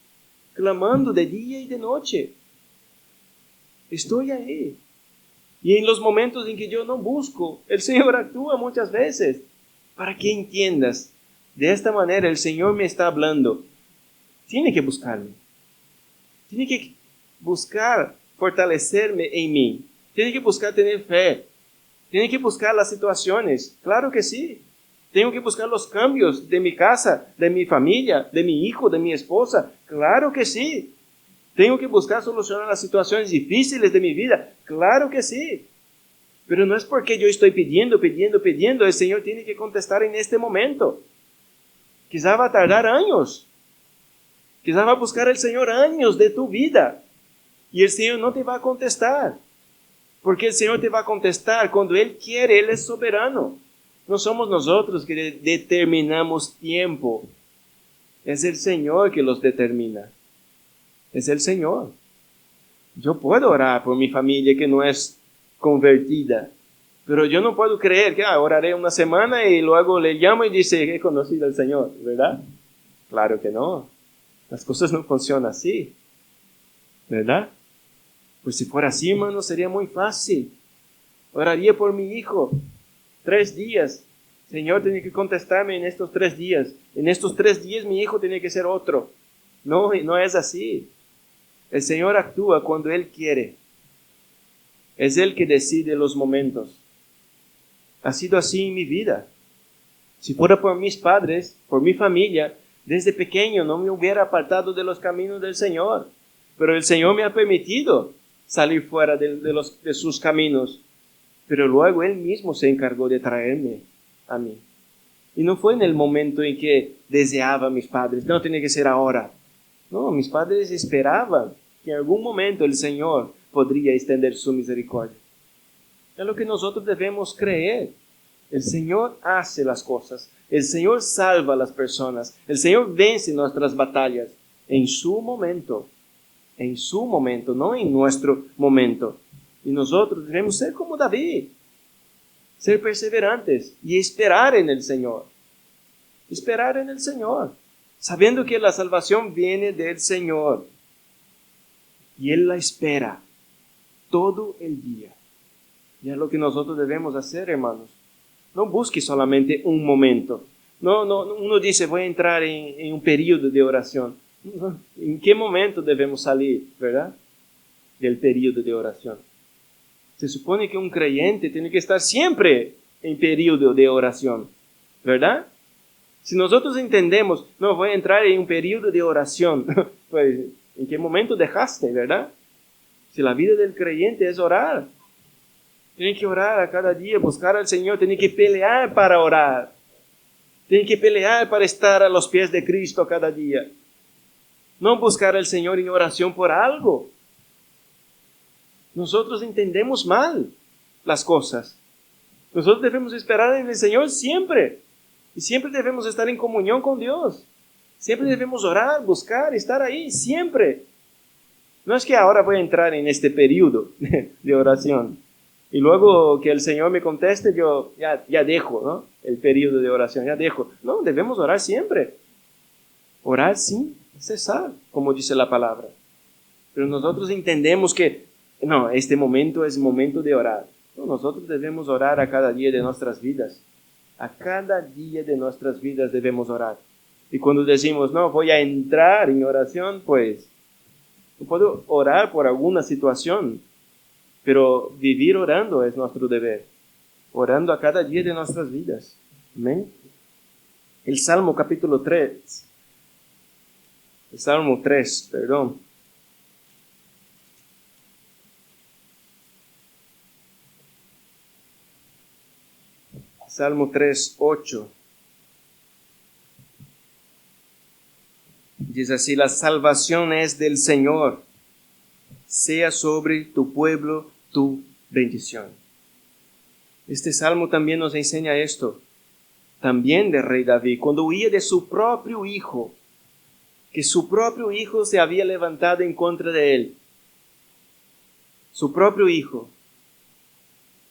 clamando de día y de noche. Estoy ahí. Y en los momentos en que yo no busco, el Señor actúa muchas veces. Para que entiendas, de esta manera el Señor me está hablando. Tiene que buscarme. Tiene que buscar fortalecerme en mí. Tiene que buscar tener fe. Tiene que buscar las situaciones. Claro que sí. Tengo que buscar los cambios de mi casa, de mi familia, de mi hijo, de mi esposa. Claro que sí. Tengo que buscar solucionar las situaciones difíciles de mi vida. Claro que sí. Pero no es porque yo estoy pidiendo. El Señor tiene que contestar en este momento. Quizá va a tardar años. Quizá va a buscar el Señor años de tu vida. Y el Señor no te va a contestar. Porque el Señor te va a contestar cuando Él quiere. Él es soberano. No somos nosotros que determinamos tiempo. Es el Señor que los determina. Es el Señor. Yo puedo orar por mi familia que no es convertida, pero yo no puedo creer que oraré una semana y luego le llamo y dice que he conocido al Señor, ¿verdad? Claro que no. Las cosas no funcionan así, ¿verdad? Pues si fuera así, hermano, sería muy fácil. Oraría por mi hijo 3 días. Señor tiene que contestarme en estos 3 días. En estos 3 días mi hijo tiene que ser otro. No, no es así. El Señor actúa cuando Él quiere. Es Él que decide los momentos. Ha sido así en mi vida. Si fuera por mis padres, por mi familia, desde pequeño no me hubiera apartado de los caminos del Señor. Pero el Señor me ha permitido salir fuera de sus caminos. Pero luego Él mismo se encargó de traerme a mí. Y no fue en el momento en que deseaba a mis padres. No, tiene que ser ahora. No, mis padres esperaban que en algún momento el Señor podría extender su misericordia. Es lo que nosotros debemos creer. El Señor hace las cosas. El Señor salva a las personas. El Señor vence nuestras batallas en su momento. En su momento, no en nuestro momento. Y nosotros debemos ser como David. Ser perseverantes y esperar en el Señor. Esperar en el Señor. Sabiendo que la salvación viene del Señor. Y Él la espera todo el día. Y es lo que nosotros debemos hacer, hermanos. No busque solamente un momento. No, uno dice, voy a entrar en un periodo de oración. ¿En qué momento debemos salir, verdad? Del periodo de oración. Se supone que un creyente tiene que estar siempre en periodo de oración, ¿verdad? Si nosotros entendemos, no, voy a entrar en un periodo de oración, pues, ¿en qué momento dejaste, verdad? Si la vida del creyente es orar, tiene que orar a cada día, buscar al Señor, tiene que pelear para orar, tiene que pelear para estar a los pies de Cristo cada día. No buscar al Señor en oración por algo. Nosotros entendemos mal las cosas. Nosotros debemos esperar en el Señor siempre. Y siempre debemos estar en comunión con Dios. Siempre debemos orar, buscar, estar ahí, siempre. No es que ahora voy a entrar en este periodo de oración. Y luego que el Señor me conteste, yo ya dejo, ¿no? El periodo de oración, ya dejo. No, debemos orar siempre. Orar sin cesar, como dice la palabra. Pero nosotros entendemos que, no, este momento es momento de orar. No, nosotros debemos orar a cada día de nuestras vidas. A cada día de nuestras vidas debemos orar. Y cuando decimos, no, voy a entrar en oración, pues, no puedo orar por alguna situación, pero vivir orando es nuestro deber. Orando a cada día de nuestras vidas. Amén. El Salmo capítulo 3. El Salmo 3, perdón. Salmo 3, 8. Dice así, la salvación es del Señor. sea sobre tu pueblo tu bendición. Este salmo también nos enseña esto, también del rey David, cuando huía de su propio hijo, que su propio hijo se había levantado en contra de él. Su propio hijo.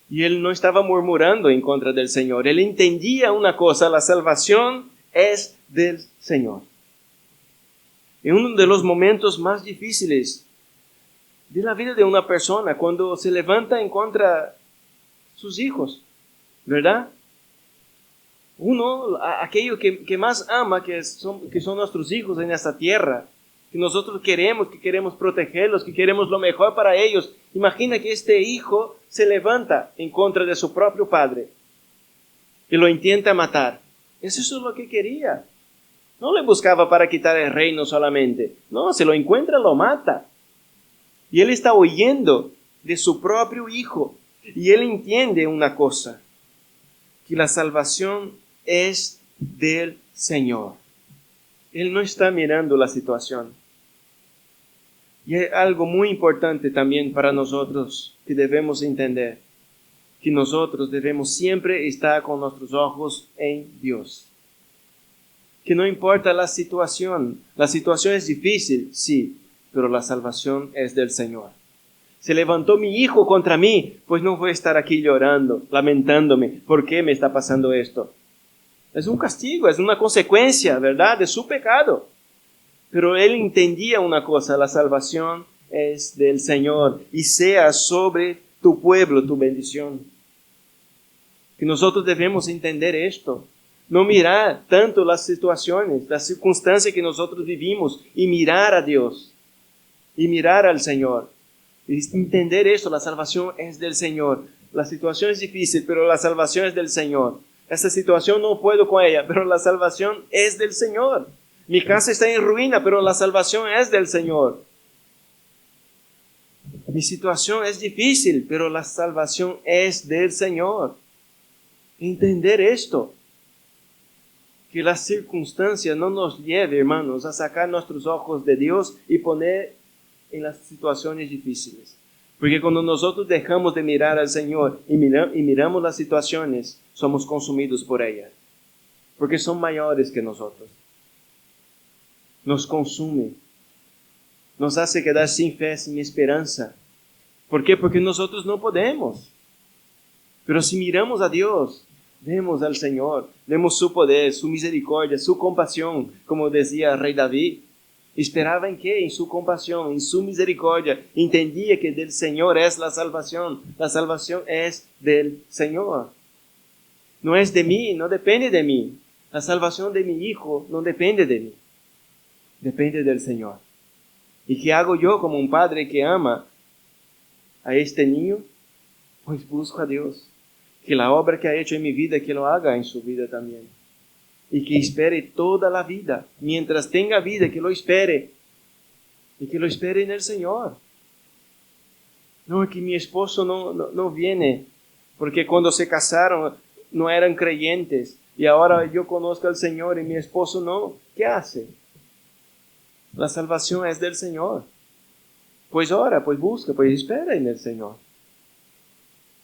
Y él no estaba murmurando en contra del Señor. Él entendía una cosa, la salvación es del Señor. En uno de los momentos más difíciles de la vida de una persona, cuando se levanta en contra de sus hijos, ¿verdad? Uno, aquello que más ama, que son nuestros hijos en esta tierra, que nosotros queremos protegerlos, que queremos lo mejor para ellos. Imagina que este hijo se levanta en contra de su propio padre y lo intenta matar. Eso es lo que quería. No le buscaba para quitar el reino solamente. No, se lo encuentra, lo mata. Y él está huyendo de su propio hijo. Y él entiende una cosa, que la salvación es del Señor. Él no está mirando la situación. Y hay algo muy importante también para nosotros que debemos entender, que nosotros debemos siempre estar con nuestros ojos en Dios. Que no importa la situación es difícil, sí, pero la salvación es del Señor. Se levantó mi hijo contra mí, pues no voy a estar aquí llorando, lamentándome, ¿por qué me está pasando esto? Es un castigo, es una consecuencia, ¿verdad?, de su pecado. Pero él entendía una cosa, la salvación es del Señor y sea sobre tu pueblo tu bendición. Que nosotros debemos entender esto. No mirar tanto las situaciones, las circunstancias que nosotros vivimos y mirar a Dios y mirar al Señor. Y entender esto, la salvación es del Señor. La situación es difícil, pero la salvación es del Señor. Esta situación no puedo con ella, pero la salvación es del Señor. Mi casa está en ruina, pero la salvación es del Señor. Mi situación es difícil, pero la salvación es del Señor. Entender esto. Que las circunstancias no nos lleven, hermanos, a sacar nuestros ojos de Dios y poner en las situaciones difíciles. Porque cuando nosotros dejamos de mirar al Señor y miramos las situaciones, somos consumidos por ellas. Porque son mayores que nosotros. Nos consume, nos hace quedar sin fe, sin esperanza. ¿Por qué? Porque nosotros no podemos. Pero si miramos a Dios, vemos al Señor, vemos su poder, su misericordia, su compasión, como decía el rey David. ¿Esperaba en qué? En su compasión, en su misericordia. Entendía que del Señor es la salvación. La salvación es del Señor. No es de mí, no depende de mí. La salvación de mi hijo no depende de mí. Depende del Señor. ¿Y qué hago yo como un padre que ama a este niño? Pues busco a Dios. Que la obra que ha hecho en mi vida, que lo haga en su vida también. Y que espere toda la vida. Mientras tenga vida, que lo espere. Y que lo espere en el Señor. No, es que mi esposo no viene. Porque cuando se casaron no eran creyentes. Y ahora yo conozco al Señor y mi esposo no. ¿Qué hace? La salvación es del Señor. Pues ora, pues busca, pues espera en el Señor.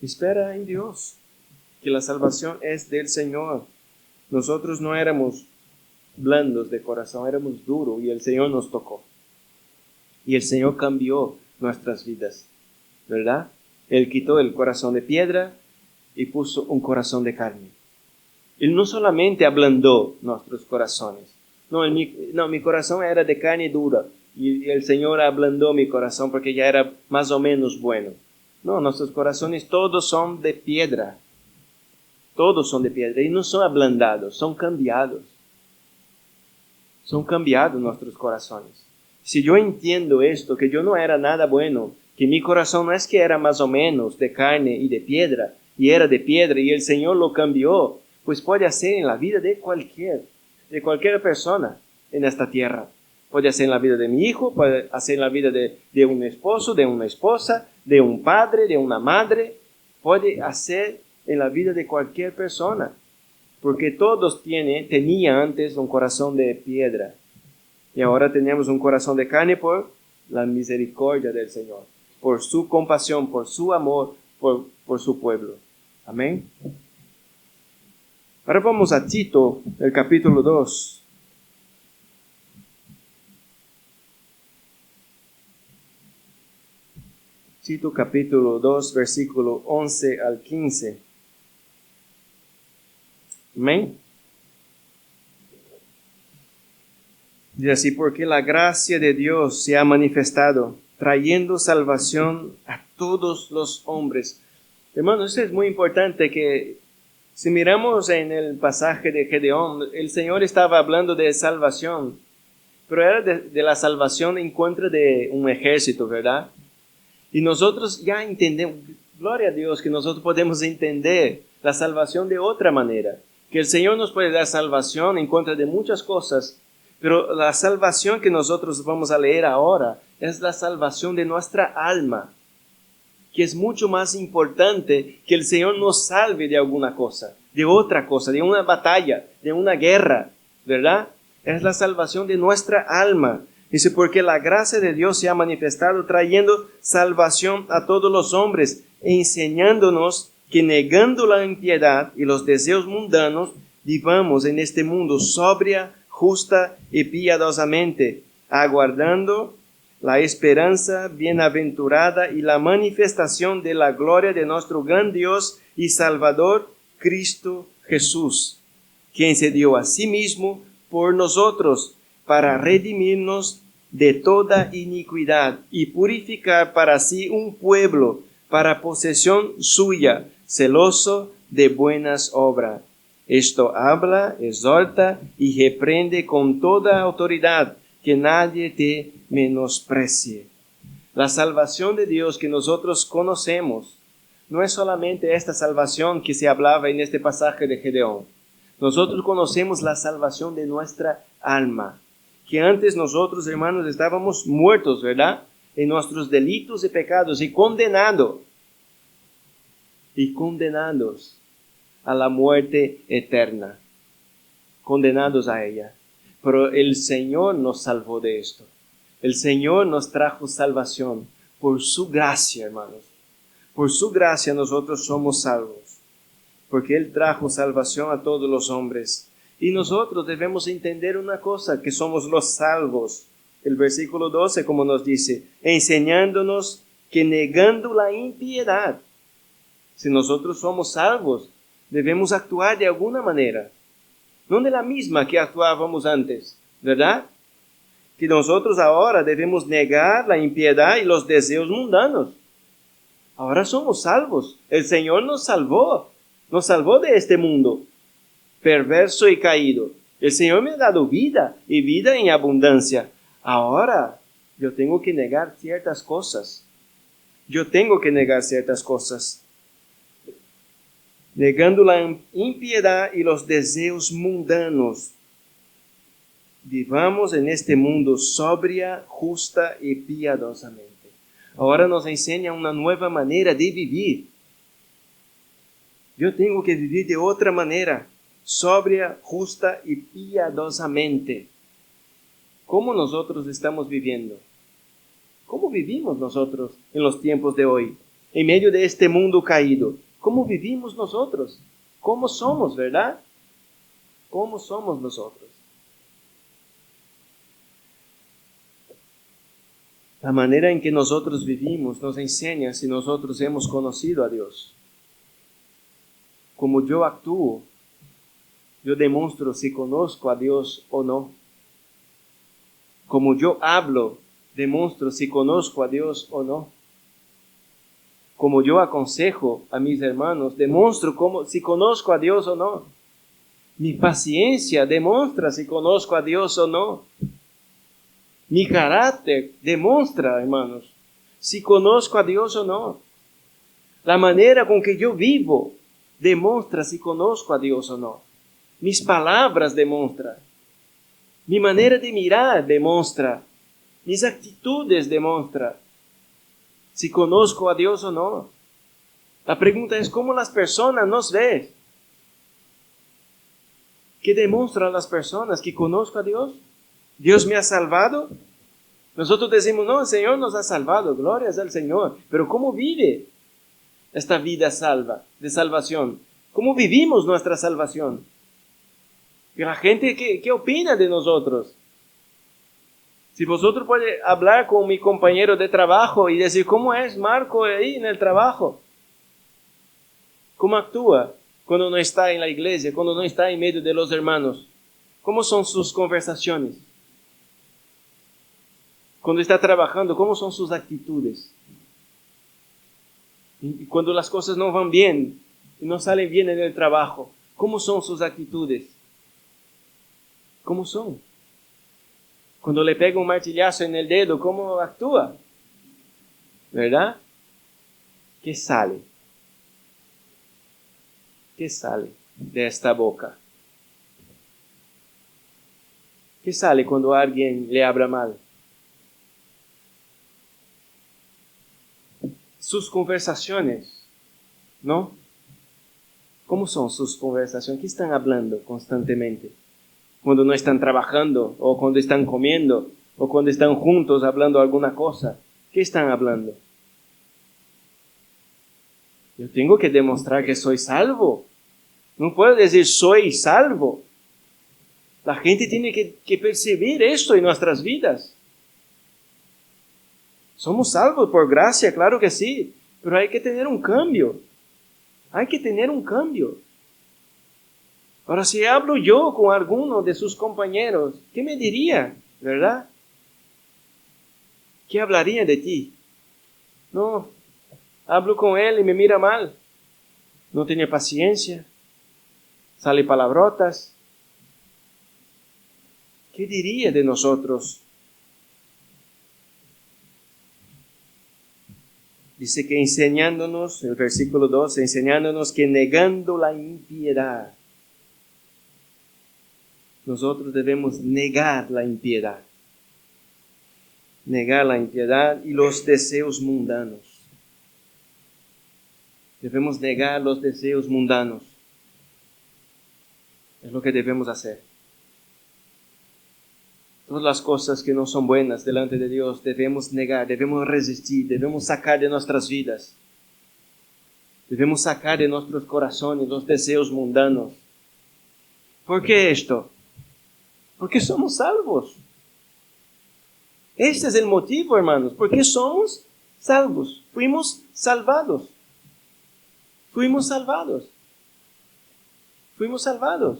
Espera en Dios. Que la salvación es del Señor. Nosotros no éramos blandos de corazón, éramos duros y el Señor nos tocó. Y el Señor cambió nuestras vidas, ¿verdad? Él quitó el corazón de piedra y puso un corazón de carne. Él no solamente ablandó nuestros corazones. Mi corazón era de carne dura y el Señor ablandó mi corazón porque ya era más o menos bueno. No, nuestros corazones todos son de piedra. Todos son de piedra y no son ablandados, son cambiados. Son cambiados nuestros corazones. Si yo entiendo esto, que yo no era nada bueno, que mi corazón no es que era más o menos de carne y de piedra, y era de piedra y el Señor lo cambió, pues puede hacer en la vida de cualquier persona en esta tierra. Puede hacer en la vida de mi hijo, puede hacer en la vida de un esposo, de una esposa, de un padre, de una madre. Puede hacer en la vida de cualquier persona. Porque todos tenían antes un corazón de piedra. Y ahora tenemos un corazón de carne por la misericordia del Señor, por su compasión, por su amor, por su pueblo. Amén. Ahora vamos a Tito, el capítulo 2. Tito capítulo 2, versículo 11 al 15. Amén. Dice así: porque la gracia de Dios se ha manifestado, trayendo salvación a todos los hombres. Hermanos, eso es muy importante, que si miramos en el pasaje de Gedeón, el Señor estaba hablando de salvación, pero era de la salvación en contra de un ejército, ¿verdad? Y nosotros ya entendemos, gloria a Dios, que nosotros podemos entender la salvación de otra manera, que el Señor nos puede dar salvación en contra de muchas cosas, pero la salvación que nosotros vamos a leer ahora es la salvación de nuestra alma, que es mucho más importante que el Señor nos salve de alguna cosa, de otra cosa, de una batalla, de una guerra, ¿verdad? Es la salvación de nuestra alma. Dice, porque la gracia de Dios se ha manifestado trayendo salvación a todos los hombres, enseñándonos que negando la impiedad y los deseos mundanos, vivamos en este mundo sobria, justa y piadosamente, aguardando la esperanza bienaventurada y la manifestación de la gloria de nuestro gran Dios y Salvador, Cristo Jesús, quien se dio a sí mismo por nosotros para redimirnos de toda iniquidad y purificar para sí un pueblo para posesión suya, celoso de buenas obras. Esto habla, exhorta y reprende con toda autoridad, que nadie te menosprecie. La salvación de Dios que nosotros conocemos no es solamente esta salvación que se hablaba en este pasaje de Gedeón. Nosotros conocemos la salvación de nuestra alma, que antes nosotros, hermanos, estábamos muertos, ¿verdad? En nuestros delitos y pecados y condenados a la muerte eterna, condenados a ella. Pero el Señor nos salvó de esto. El Señor nos trajo salvación por su gracia, hermanos. Por su gracia nosotros somos salvos, porque Él trajo salvación a todos los hombres. Y nosotros debemos entender una cosa, que somos los salvos. El versículo 12, como nos dice, enseñándonos que negando la impiedad, si nosotros somos salvos, debemos actuar de alguna manera, no de la misma que actuábamos antes, ¿verdad? Que nosotros ahora debemos negar la impiedad y los deseos mundanos. Ahora somos salvos. El Señor nos salvó de este mundo perverso y caído. El Señor me ha dado vida y vida en abundancia. Ahora yo tengo que negar ciertas cosas. Negando la impiedad y los deseos mundanos. Vivamos en este mundo sobria, justa y piadosamente. Ahora nos enseña una nueva manera de vivir. Yo tengo que vivir de otra manera, sobria, justa y piadosamente. ¿Cómo nosotros estamos viviendo? ¿Cómo vivimos nosotros en los tiempos de hoy? En medio de este mundo caído. ¿Cómo vivimos nosotros? ¿Cómo somos, verdad? ¿Cómo somos nosotros? La manera en que nosotros vivimos nos enseña si nosotros hemos conocido a Dios. Como yo actúo, yo demuestro si conozco a Dios o no. Como yo hablo, demuestro si conozco a Dios o no. Como yo aconsejo a mis hermanos, demuestro si conozco a Dios o no. Mi paciencia demuestra si conozco a Dios o no. Mi carácter demuestra, hermanos, si conozco a Dios o no. La manera con que yo vivo demuestra si conozco a Dios o no. Mis palabras demuestran. Mi manera de mirar demuestra. Mis actitudes demuestran si conozco a Dios o no. La pregunta es, ¿cómo las personas nos ven? ¿Qué demuestran las personas? ¿Que conozco a Dios? ¿Dios me ha salvado? Nosotros decimos, no, el Señor nos ha salvado, glorias al Señor. Pero ¿cómo vive esta vida salva, de salvación? ¿Cómo vivimos nuestra salvación? Y la gente, ¿qué opina de nosotros? Si vosotros pueden hablar con mi compañero de trabajo y decir, ¿cómo es Marco ahí en el trabajo? ¿Cómo actúa cuando no está en la iglesia, cuando no está en medio de los hermanos? ¿Cómo son sus conversaciones? Cuando está trabajando, ¿cómo son sus actitudes? Y cuando las cosas no van bien y no salen bien en el trabajo, ¿cómo son sus actitudes? ¿Cómo son? Cuando le pega un martillazo en el dedo, ¿cómo actúa? ¿Verdad? ¿Qué sale? ¿Qué sale de esta boca? ¿Qué sale cuando alguien le habla mal? Sus conversaciones, ¿no? ¿Cómo son sus conversaciones? ¿Qué están hablando constantemente? Cuando no están trabajando, o cuando están comiendo, o cuando están juntos hablando alguna cosa. ¿Qué están hablando? Yo tengo que demostrar que soy salvo. No puedo decir soy salvo. La gente tiene que percibir esto en nuestras vidas. Somos salvos por gracia, claro que sí, pero hay que tener un cambio. Hay que tener un cambio. Ahora, si hablo yo con alguno de sus compañeros, ¿qué me diría? ¿Verdad? ¿Qué hablaría de ti? No, hablo con él y me mira mal. No tiene paciencia. Sale palabrotas. ¿Qué diría de nosotros? Dice que enseñándonos, el versículo 2, enseñándonos que negando la impiedad, nosotros debemos negar la impiedad. Negar la impiedad y los deseos mundanos. Debemos negar los deseos mundanos. Es lo que debemos hacer. Todas las cosas que no son buenas delante de Dios debemos negar, debemos resistir, debemos sacar de nuestras vidas. Debemos sacar de nuestros corazones los deseos mundanos. ¿Por qué esto? Porque somos salvos. Este es el motivo, hermanos. Porque somos salvos. Fuimos salvados. Fuimos salvados. Fuimos salvados.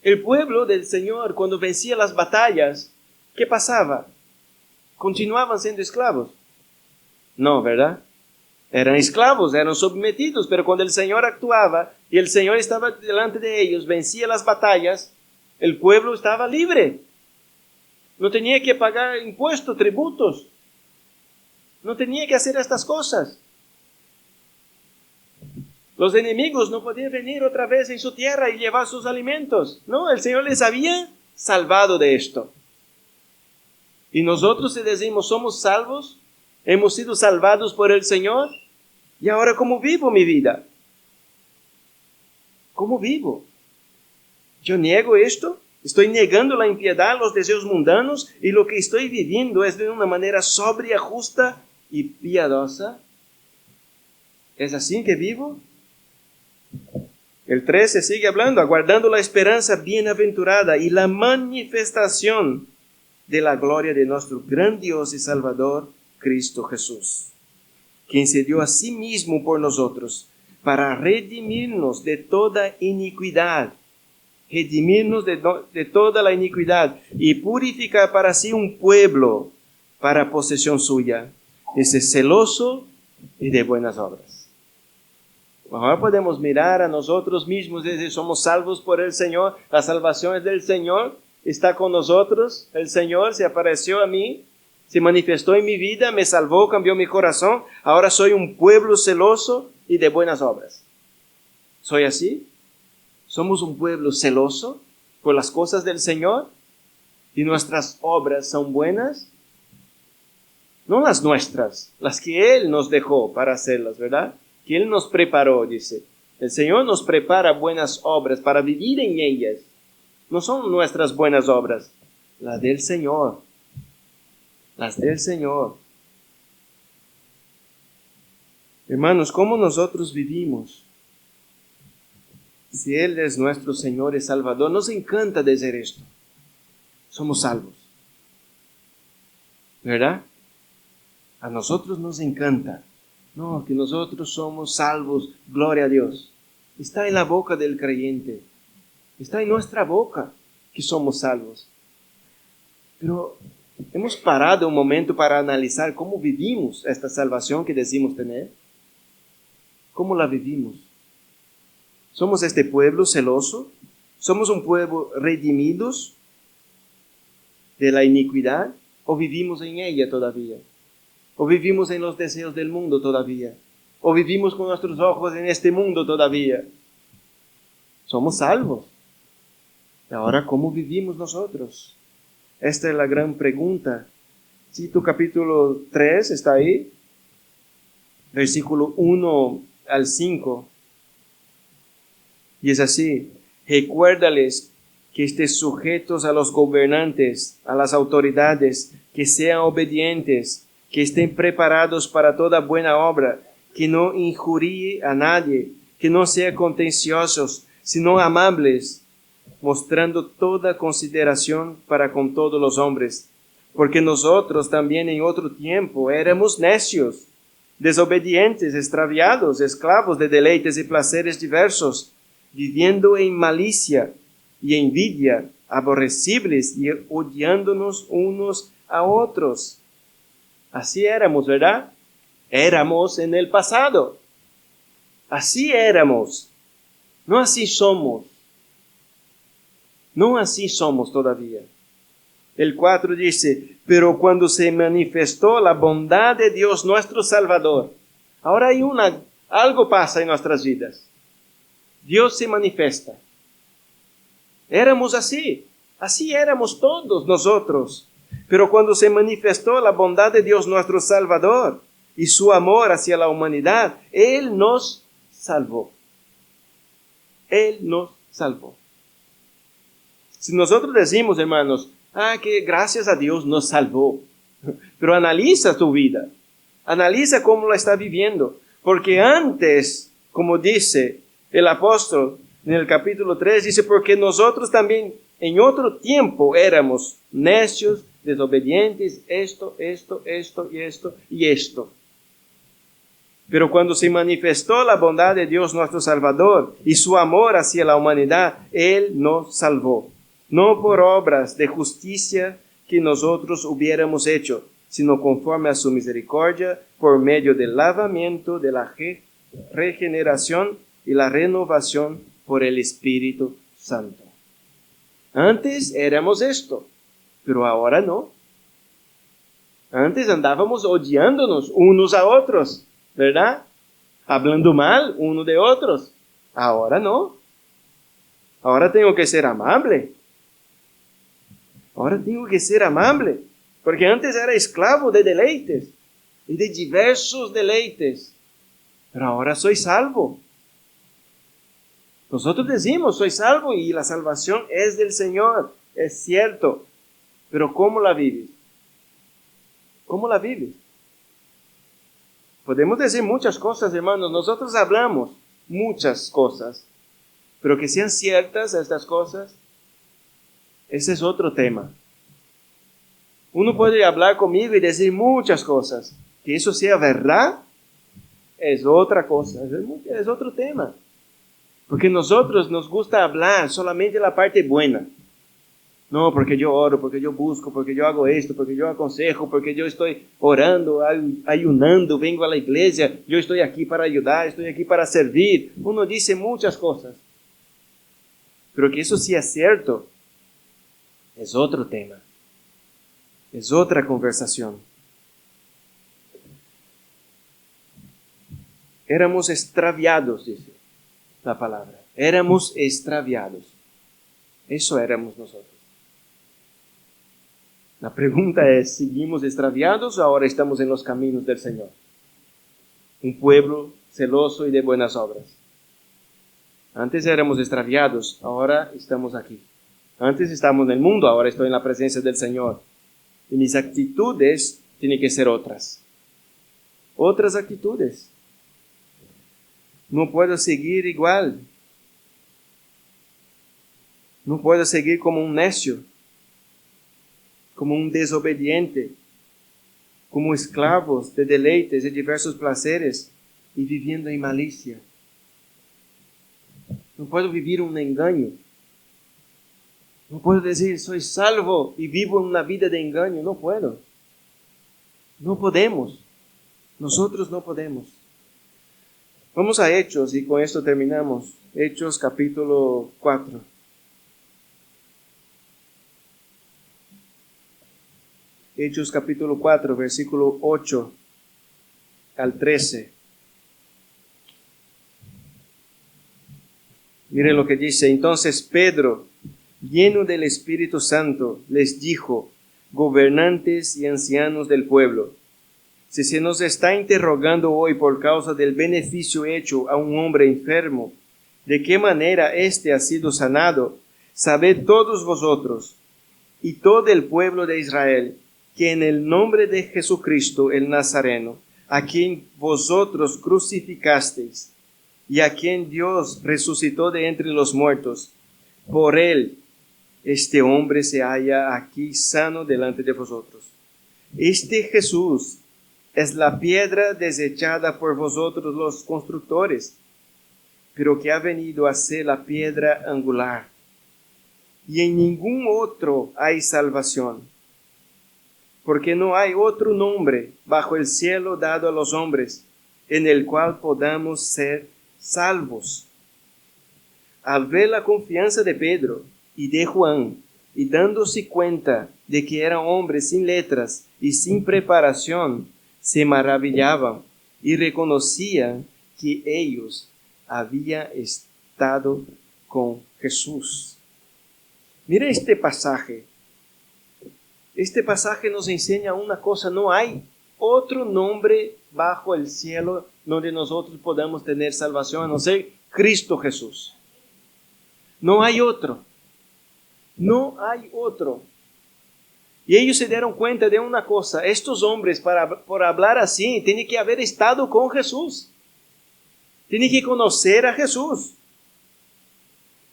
El pueblo del Señor, cuando vencía las batallas, ¿qué pasaba? ¿Continuaban siendo esclavos? No, ¿verdad? Eran esclavos, eran sometidos, pero cuando el Señor actuaba y el Señor estaba delante de ellos, vencía las batallas, el pueblo estaba libre. No tenía que pagar impuestos, tributos. No tenía que hacer estas cosas. Los enemigos no podían venir otra vez en su tierra y llevar sus alimentos. No, el Señor les había salvado de esto. Y nosotros, si decimos somos salvos, hemos sido salvados por el Señor, ¿y ahora cómo vivo mi vida? ¿Cómo vivo? ¿Yo niego esto? ¿Estoy negando la impiedad, los deseos mundanos? ¿Y lo que estoy viviendo es de una manera sobria, justa y piadosa? ¿Es así que vivo? El 13 sigue hablando, aguardando la esperanza bienaventurada y la manifestación de la gloria de nuestro gran Dios y Salvador, Cristo Jesús, quien se dio a sí mismo por nosotros para redimirnos de toda iniquidad, de toda la iniquidad y purificar para sí un pueblo para posesión suya, ese celoso y de buenas obras. Ahora podemos mirar a nosotros mismos y decir, somos salvos por el Señor, la salvación es del Señor, está con nosotros, el Señor se apareció a mí, se manifestó en mi vida, me salvó, cambió mi corazón, ahora soy un pueblo celoso y de buenas obras. ¿Soy así? ¿Somos un pueblo celoso por las cosas del Señor? ¿Y nuestras obras son buenas? No las nuestras, las que Él nos dejó para hacerlas, ¿verdad? Que Él nos preparó, dice. El Señor nos prepara buenas obras para vivir en ellas. No son nuestras buenas obras, las del Señor. las del Señor. Hermanos, ¿cómo nosotros vivimos? Si Él es nuestro Señor y Salvador, nos encanta decir esto. Somos salvos. ¿Verdad? A nosotros nos encanta. No, que nosotros somos salvos. Gloria a Dios. Está en la boca del creyente. Está en nuestra boca que somos salvos. Pero hemos parado un momento para analizar cómo vivimos esta salvación que decimos tener. ¿Cómo la vivimos? ¿Somos este pueblo celoso? ¿Somos un pueblo redimidos de la iniquidad? ¿O vivimos en ella todavía? ¿O vivimos en los deseos del mundo todavía? ¿O vivimos con nuestros ojos en este mundo todavía? Somos salvos. Ahora, ¿cómo vivimos nosotros? Esta es la gran pregunta. Tito capítulo 3 está ahí, versículo 1 al 5. Y es así: recuérdales que estén sujetos a los gobernantes, a las autoridades, que sean obedientes, que estén preparados para toda buena obra, que no injurie a nadie, que no sean contenciosos, sino amables, mostrando toda consideración para con todos los hombres. Porque nosotros también en otro tiempo éramos necios, desobedientes, extraviados, esclavos de deleites y placeres diversos, viviendo en malicia y envidia, aborrecibles y odiándonos unos a otros. Así éramos, ¿verdad? Éramos en el pasado. Así éramos. No así somos. No así somos todavía. El 4 dice: pero cuando se manifestó la bondad de Dios nuestro Salvador. Ahora hay algo pasa en nuestras vidas. Dios se manifiesta. Éramos así éramos todos nosotros. Pero cuando se manifestó la bondad de Dios nuestro Salvador y su amor hacia la humanidad, Él nos salvó. Él nos salvó. Si nosotros decimos, hermanos, que gracias a Dios nos salvó, pero analiza tu vida, analiza cómo la está viviendo, porque antes, como dice el apóstol en el capítulo 3, dice: porque nosotros también en otro tiempo éramos necios, desobedientes, esto y esto. Pero cuando se manifestó la bondad de Dios nuestro Salvador y su amor hacia la humanidad, Él nos salvó. No por obras de justicia que nosotros hubiéramos hecho, sino conforme a su misericordia, por medio del lavamiento de la regeneración y la renovación por el Espíritu Santo. Antes éramos esto, pero ahora no. Antes andábamos odiándonos unos a otros, ¿verdad? Hablando mal uno de otros. Ahora no. Ahora tengo que ser amable. Ahora tengo que ser amable, porque antes era esclavo de deleites y de diversos deleites, pero ahora soy salvo. Nosotros decimos, soy salvo y la salvación es del Señor, es cierto, pero ¿cómo la vives? ¿Cómo la vives? Podemos decir muchas cosas, hermanos, nosotros hablamos muchas cosas, pero que sean ciertas estas cosas, ese es otro tema. Uno puede hablar conmigo y decir muchas cosas. Que eso sea verdad es otra cosa, es otro tema. Porque nosotros nos gusta hablar solamente la parte buena. No, porque yo oro, porque yo busco, porque yo hago esto, porque yo aconsejo, porque yo estoy orando, ayunando, vengo a la iglesia, yo estoy aquí para ayudar, estoy aquí para servir. Uno dice muchas cosas. Pero que eso sea cierto es otro tema, es otra conversación. Éramos extraviados, dice la palabra. Éramos extraviados. Eso éramos nosotros. La pregunta es, ¿seguimos extraviados o ahora estamos en los caminos del Señor? Un pueblo celoso y de buenas obras. Antes éramos extraviados, ahora estamos aquí. Antes estábamos en el mundo, ahora estoy en la presencia del Señor. Y mis actitudes tienen que ser otras. Otras actitudes. No puedo seguir igual. No puedo seguir como un necio, como un desobediente, como esclavos de deleites, de diversos placeres y viviendo en malicia. No puedo vivir un engaño. No puedo decir, soy salvo y vivo una vida de engaño. No puedo. No podemos. Nosotros no podemos. Vamos a Hechos y con esto terminamos. Hechos capítulo 4. Hechos capítulo 4, versículo 8 al 13. Miren lo que dice. Entonces Pedro, lleno del Espíritu Santo, les dijo, gobernantes y ancianos del pueblo, si se nos está interrogando hoy por causa del beneficio hecho a un hombre enfermo, de qué manera éste ha sido sanado, sabed todos vosotros y todo el pueblo de Israel, que en el nombre de Jesucristo el Nazareno, a quien vosotros crucificasteis, y a quien Dios resucitó de entre los muertos, por él este hombre se halla aquí sano delante de vosotros. Este Jesús es la piedra desechada por vosotros los constructores, pero que ha venido a ser la piedra angular. Y en ningún otro hay salvación, porque no hay otro nombre bajo el cielo dado a los hombres, en el cual podamos ser salvos. Al ver la confianza de Pedro y de Juan, y dándose cuenta de que eran hombres sin letras y sin preparación, se maravillaban y reconocían que ellos habían estado con Jesús. Mira este pasaje. Este pasaje nos enseña una cosa: no hay otro nombre bajo el cielo donde nosotros podamos tener salvación, a no ser Cristo Jesús. No hay otro. No hay otro. Y ellos se dieron cuenta de una cosa: estos hombres, por hablar así, tienen que haber estado con Jesús. Tienen que conocer a Jesús.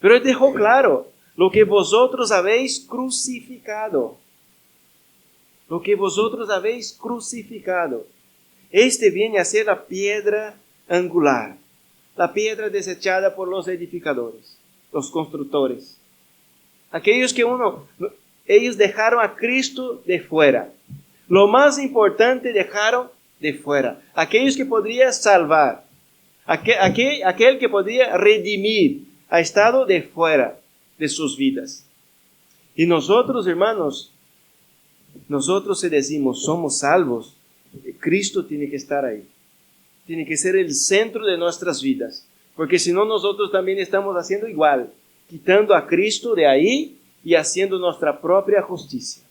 Pero él dejó claro: lo que vosotros habéis crucificado. Lo que vosotros habéis crucificado. Este viene a ser la piedra angular. La piedra desechada por los edificadores, los constructores. Aquellos que ellos dejaron a Cristo de fuera. Lo más importante dejaron de fuera. Aquellos que podrían salvar. Aquel que podría redimir ha estado de fuera de sus vidas. Y nosotros, hermanos, nosotros si decimos somos salvos, Cristo tiene que estar ahí. Tiene que ser el centro de nuestras vidas. Porque si no, nosotros también estamos haciendo igual. Quitando a Cristo de ahí y haciendo nuestra propia justicia.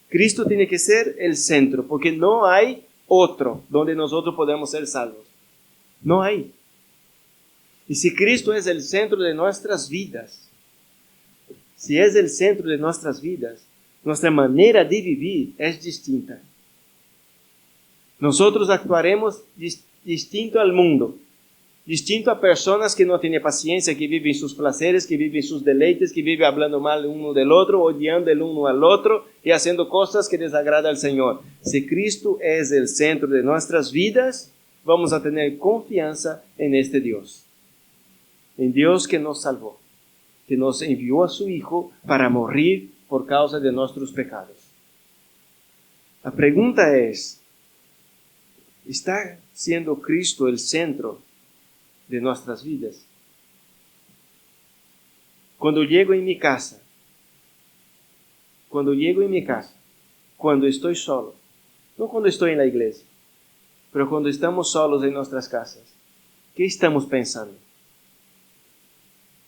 Cristo tiene que ser el centro, porque no hay otro donde nosotros podemos ser salvos. No hay. Y si Cristo es el centro de nuestras vidas, si es el centro de nuestras vidas, nuestra manera de vivir es distinta. Nosotros actuaremos distinto al mundo. Distinto a personas que no tienen paciencia, que viven sus placeres, que viven sus deleites, que viven hablando mal uno del otro, odiando el uno al otro y haciendo cosas que desagradan al Señor. Si Cristo es el centro de nuestras vidas, vamos a tener confianza en este Dios. En Dios que nos salvó, que nos envió a su Hijo para morir por causa de nuestros pecados. La pregunta es, ¿está siendo Cristo el centro de nuestras vidas? Cuando llego en mi casa, cuando estoy solo, no cuando estoy en la iglesia, pero cuando estamos solos en nuestras casas, ¿qué estamos pensando?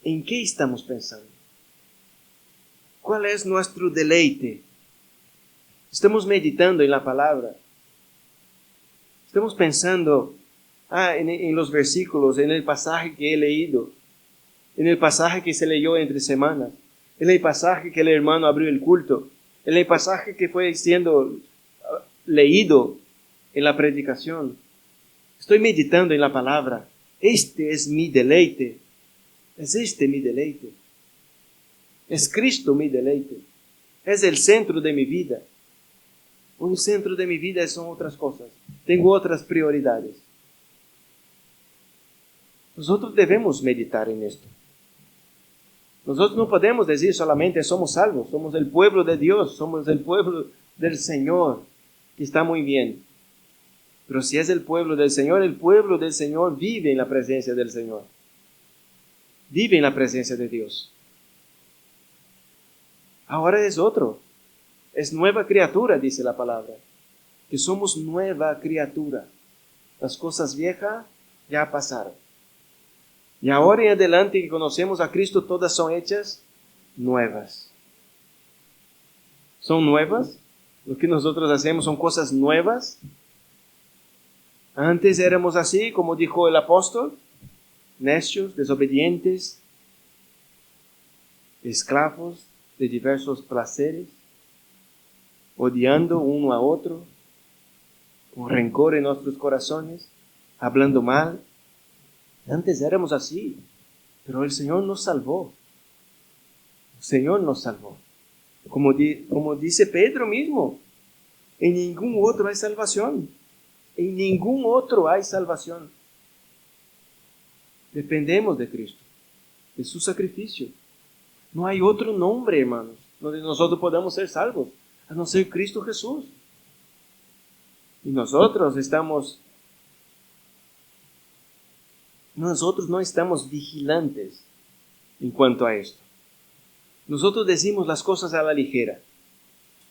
¿En qué estamos pensando? ¿Cuál es nuestro deleite? ¿Estamos meditando en la palabra? ¿Estamos pensando en los versículos, en el pasaje que he leído, en el pasaje que se leyó entre semanas, en el pasaje que el hermano abrió el culto, En el pasaje que fue siendo leído en la predicación, estoy meditando en la palabra. Este es mi deleite. Es este mi deleite. Es Cristo mi deleite. Es el centro de mi vida. Un centro de mi vida son otras cosas. Tengo otras prioridades. Nosotros debemos meditar en esto. Nosotros no podemos decir solamente somos salvos, somos el pueblo de Dios, somos el pueblo del Señor, que está muy bien. Pero si es el pueblo del Señor vive en la presencia del Señor. Vive en la presencia de Dios. Ahora es otro. Es nueva criatura, dice la palabra. Que somos nueva criatura. Las cosas viejas ya pasaron. Y ahora en adelante que conocemos a Cristo, todas son hechas nuevas. ¿Son nuevas? Lo que nosotros hacemos son cosas nuevas. Antes éramos así, como dijo el apóstol, necios, desobedientes, esclavos de diversos placeres, odiando uno a otro, con rencor en nuestros corazones, hablando mal. Antes éramos así, pero el Señor nos salvó. El Señor nos salvó. Como dice Pedro mismo, en ningún otro hay salvación. En ningún otro hay salvación. Dependemos de Cristo, de su sacrificio. No hay otro nombre, hermanos, donde nosotros podamos ser salvos, a no ser Cristo Jesús. Y nosotros no estamos vigilantes en cuanto a esto. Nosotros decimos las cosas a la ligera.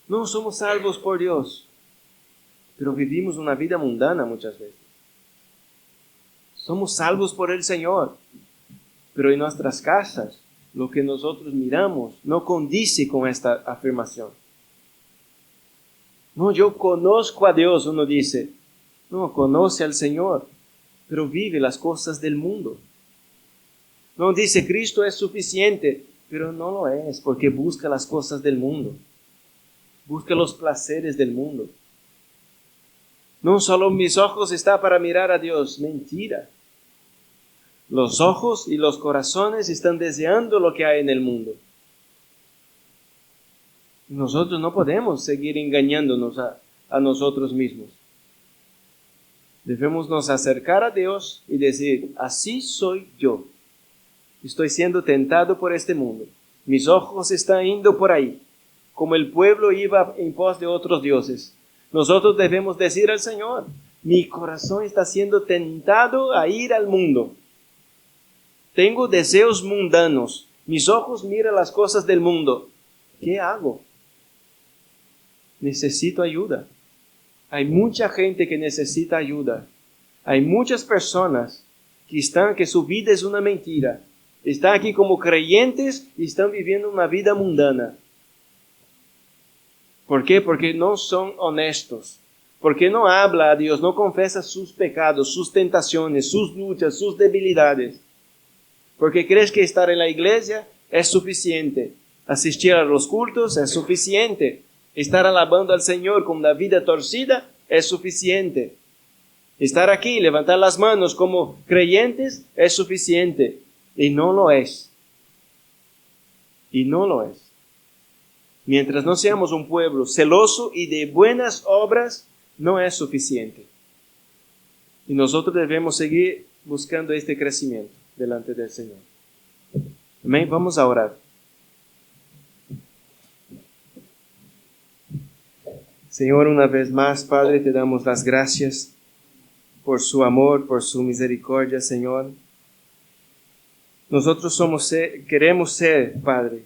No somos salvos por Dios, pero vivimos una vida mundana muchas veces. Somos salvos por el Señor, pero en nuestras casas lo que nosotros miramos no condice con esta afirmación. No, yo conozco a Dios, uno dice. No, conoce al Señor, pero vive las cosas del mundo. No dice Cristo es suficiente, pero no lo es, porque busca las cosas del mundo. Busca los placeres del mundo. No solo mis ojos están para mirar a Dios. Mentira. Los ojos y los corazones están deseando lo que hay en el mundo. Nosotros no podemos seguir engañándonos a nosotros mismos. Debemos nos acercar a Dios y decir, así soy yo. Estoy siendo tentado por este mundo. Mis ojos están yendo por ahí, como el pueblo iba en pos de otros dioses. Nosotros debemos decir al Señor, mi corazón está siendo tentado a ir al mundo. Tengo deseos mundanos. Mis ojos miran las cosas del mundo. ¿Qué hago? Necesito ayuda. Hay mucha gente que necesita ayuda. Hay muchas personas que su vida es una mentira. Están aquí como creyentes y están viviendo una vida mundana. ¿Por qué? Porque no son honestos. Porque no habla a Dios, no confiesa sus pecados, sus tentaciones, sus luchas, sus debilidades. Porque crees que estar en la iglesia es suficiente. Asistir a los cultos es suficiente. Estar alabando al Señor con la vida torcida es suficiente. Estar aquí, levantar las manos como creyentes es suficiente. Y no lo es. Y no lo es. Mientras no seamos un pueblo celoso y de buenas obras, no es suficiente. Y nosotros debemos seguir buscando este crecimiento delante del Señor. Amén. Vamos a orar. Señor, una vez más, Padre, te damos las gracias por su amor, por su misericordia, Señor. Nosotros queremos ser, Padre,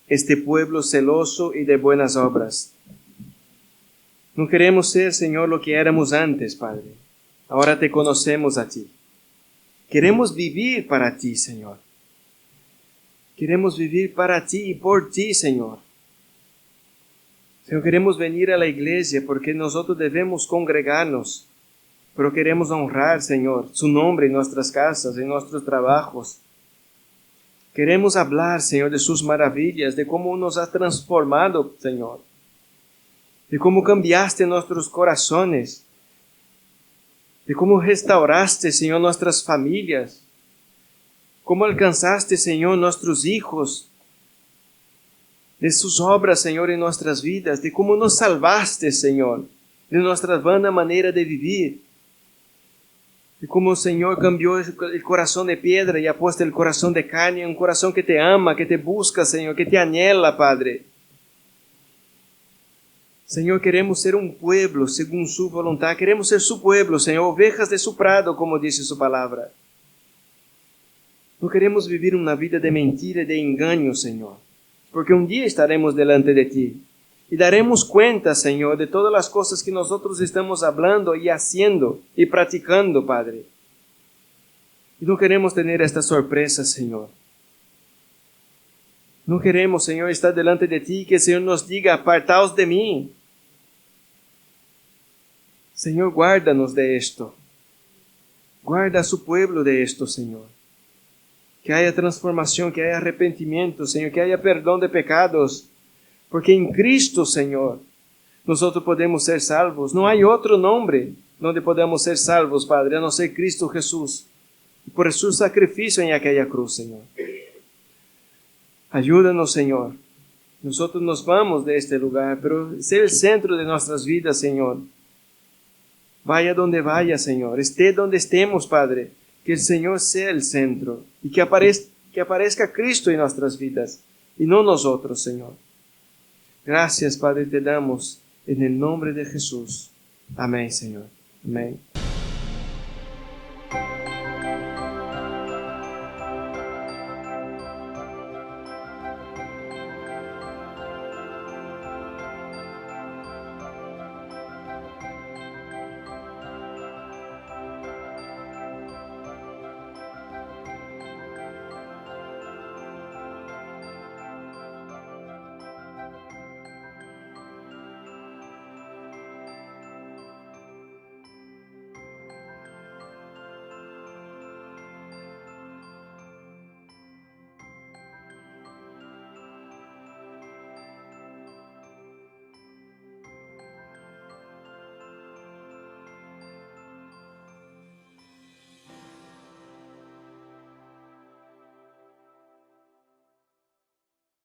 este pueblo celoso y de buenas obras. No queremos ser, Señor, lo que éramos antes, Padre. Ahora te conocemos a ti. Queremos vivir para ti, Señor. Queremos vivir para ti y por ti, Señor. Señor, queremos venir a la iglesia porque nosotros debemos congregarnos, pero queremos honrar, Señor, su nombre en nuestras casas, en nuestros trabajos. Queremos hablar, Señor, de sus maravillas, de cómo nos has transformado, Señor. De cómo cambiaste nuestros corazones. De cómo restauraste, Señor, nuestras familias. Cómo alcanzaste, Señor, nuestros hijos. De sus obras, Señor, en nuestras vidas. De cómo nos salvaste, Señor, de nuestra vana manera de vivir. De cómo el Señor cambió el corazón de piedra y ha puesto el corazón de carne, un corazón que te ama, que te busca, Señor, que te anhela, Padre. Señor, queremos ser un pueblo según su voluntad. Queremos ser su pueblo, Señor, ovejas de su prado, como dice su palabra. No queremos vivir una vida de mentira y de engaño, Señor, porque un día estaremos delante de ti y daremos cuenta, Señor, de todas las cosas que nosotros estamos hablando y haciendo y practicando, Padre. Y no queremos tener esta sorpresa, Señor. No queremos, Señor, estar delante de ti y que el Señor nos diga, apartaos de mí. Señor, guárdanos de esto. Guarda a su pueblo de esto, Señor. Que haya transformación, que haya arrepentimiento, Señor, que haya perdón de pecados. Porque en Cristo, Señor, nosotros podemos ser salvos. No hay otro nombre donde podamos ser salvos, Padre, a no ser Cristo Jesús. Por su sacrificio en aquella cruz, Señor. Ayúdanos, Señor. Nosotros nos vamos de este lugar, pero sé el centro de nuestras vidas, Señor. Vaya donde vaya, Señor. Esté donde estemos, Padre. Que el Señor sea el centro y que aparezca Cristo en nuestras vidas y no nosotros, Señor. Gracias, Padre, te damos en el nombre de Jesús. Amén, Señor. Amén.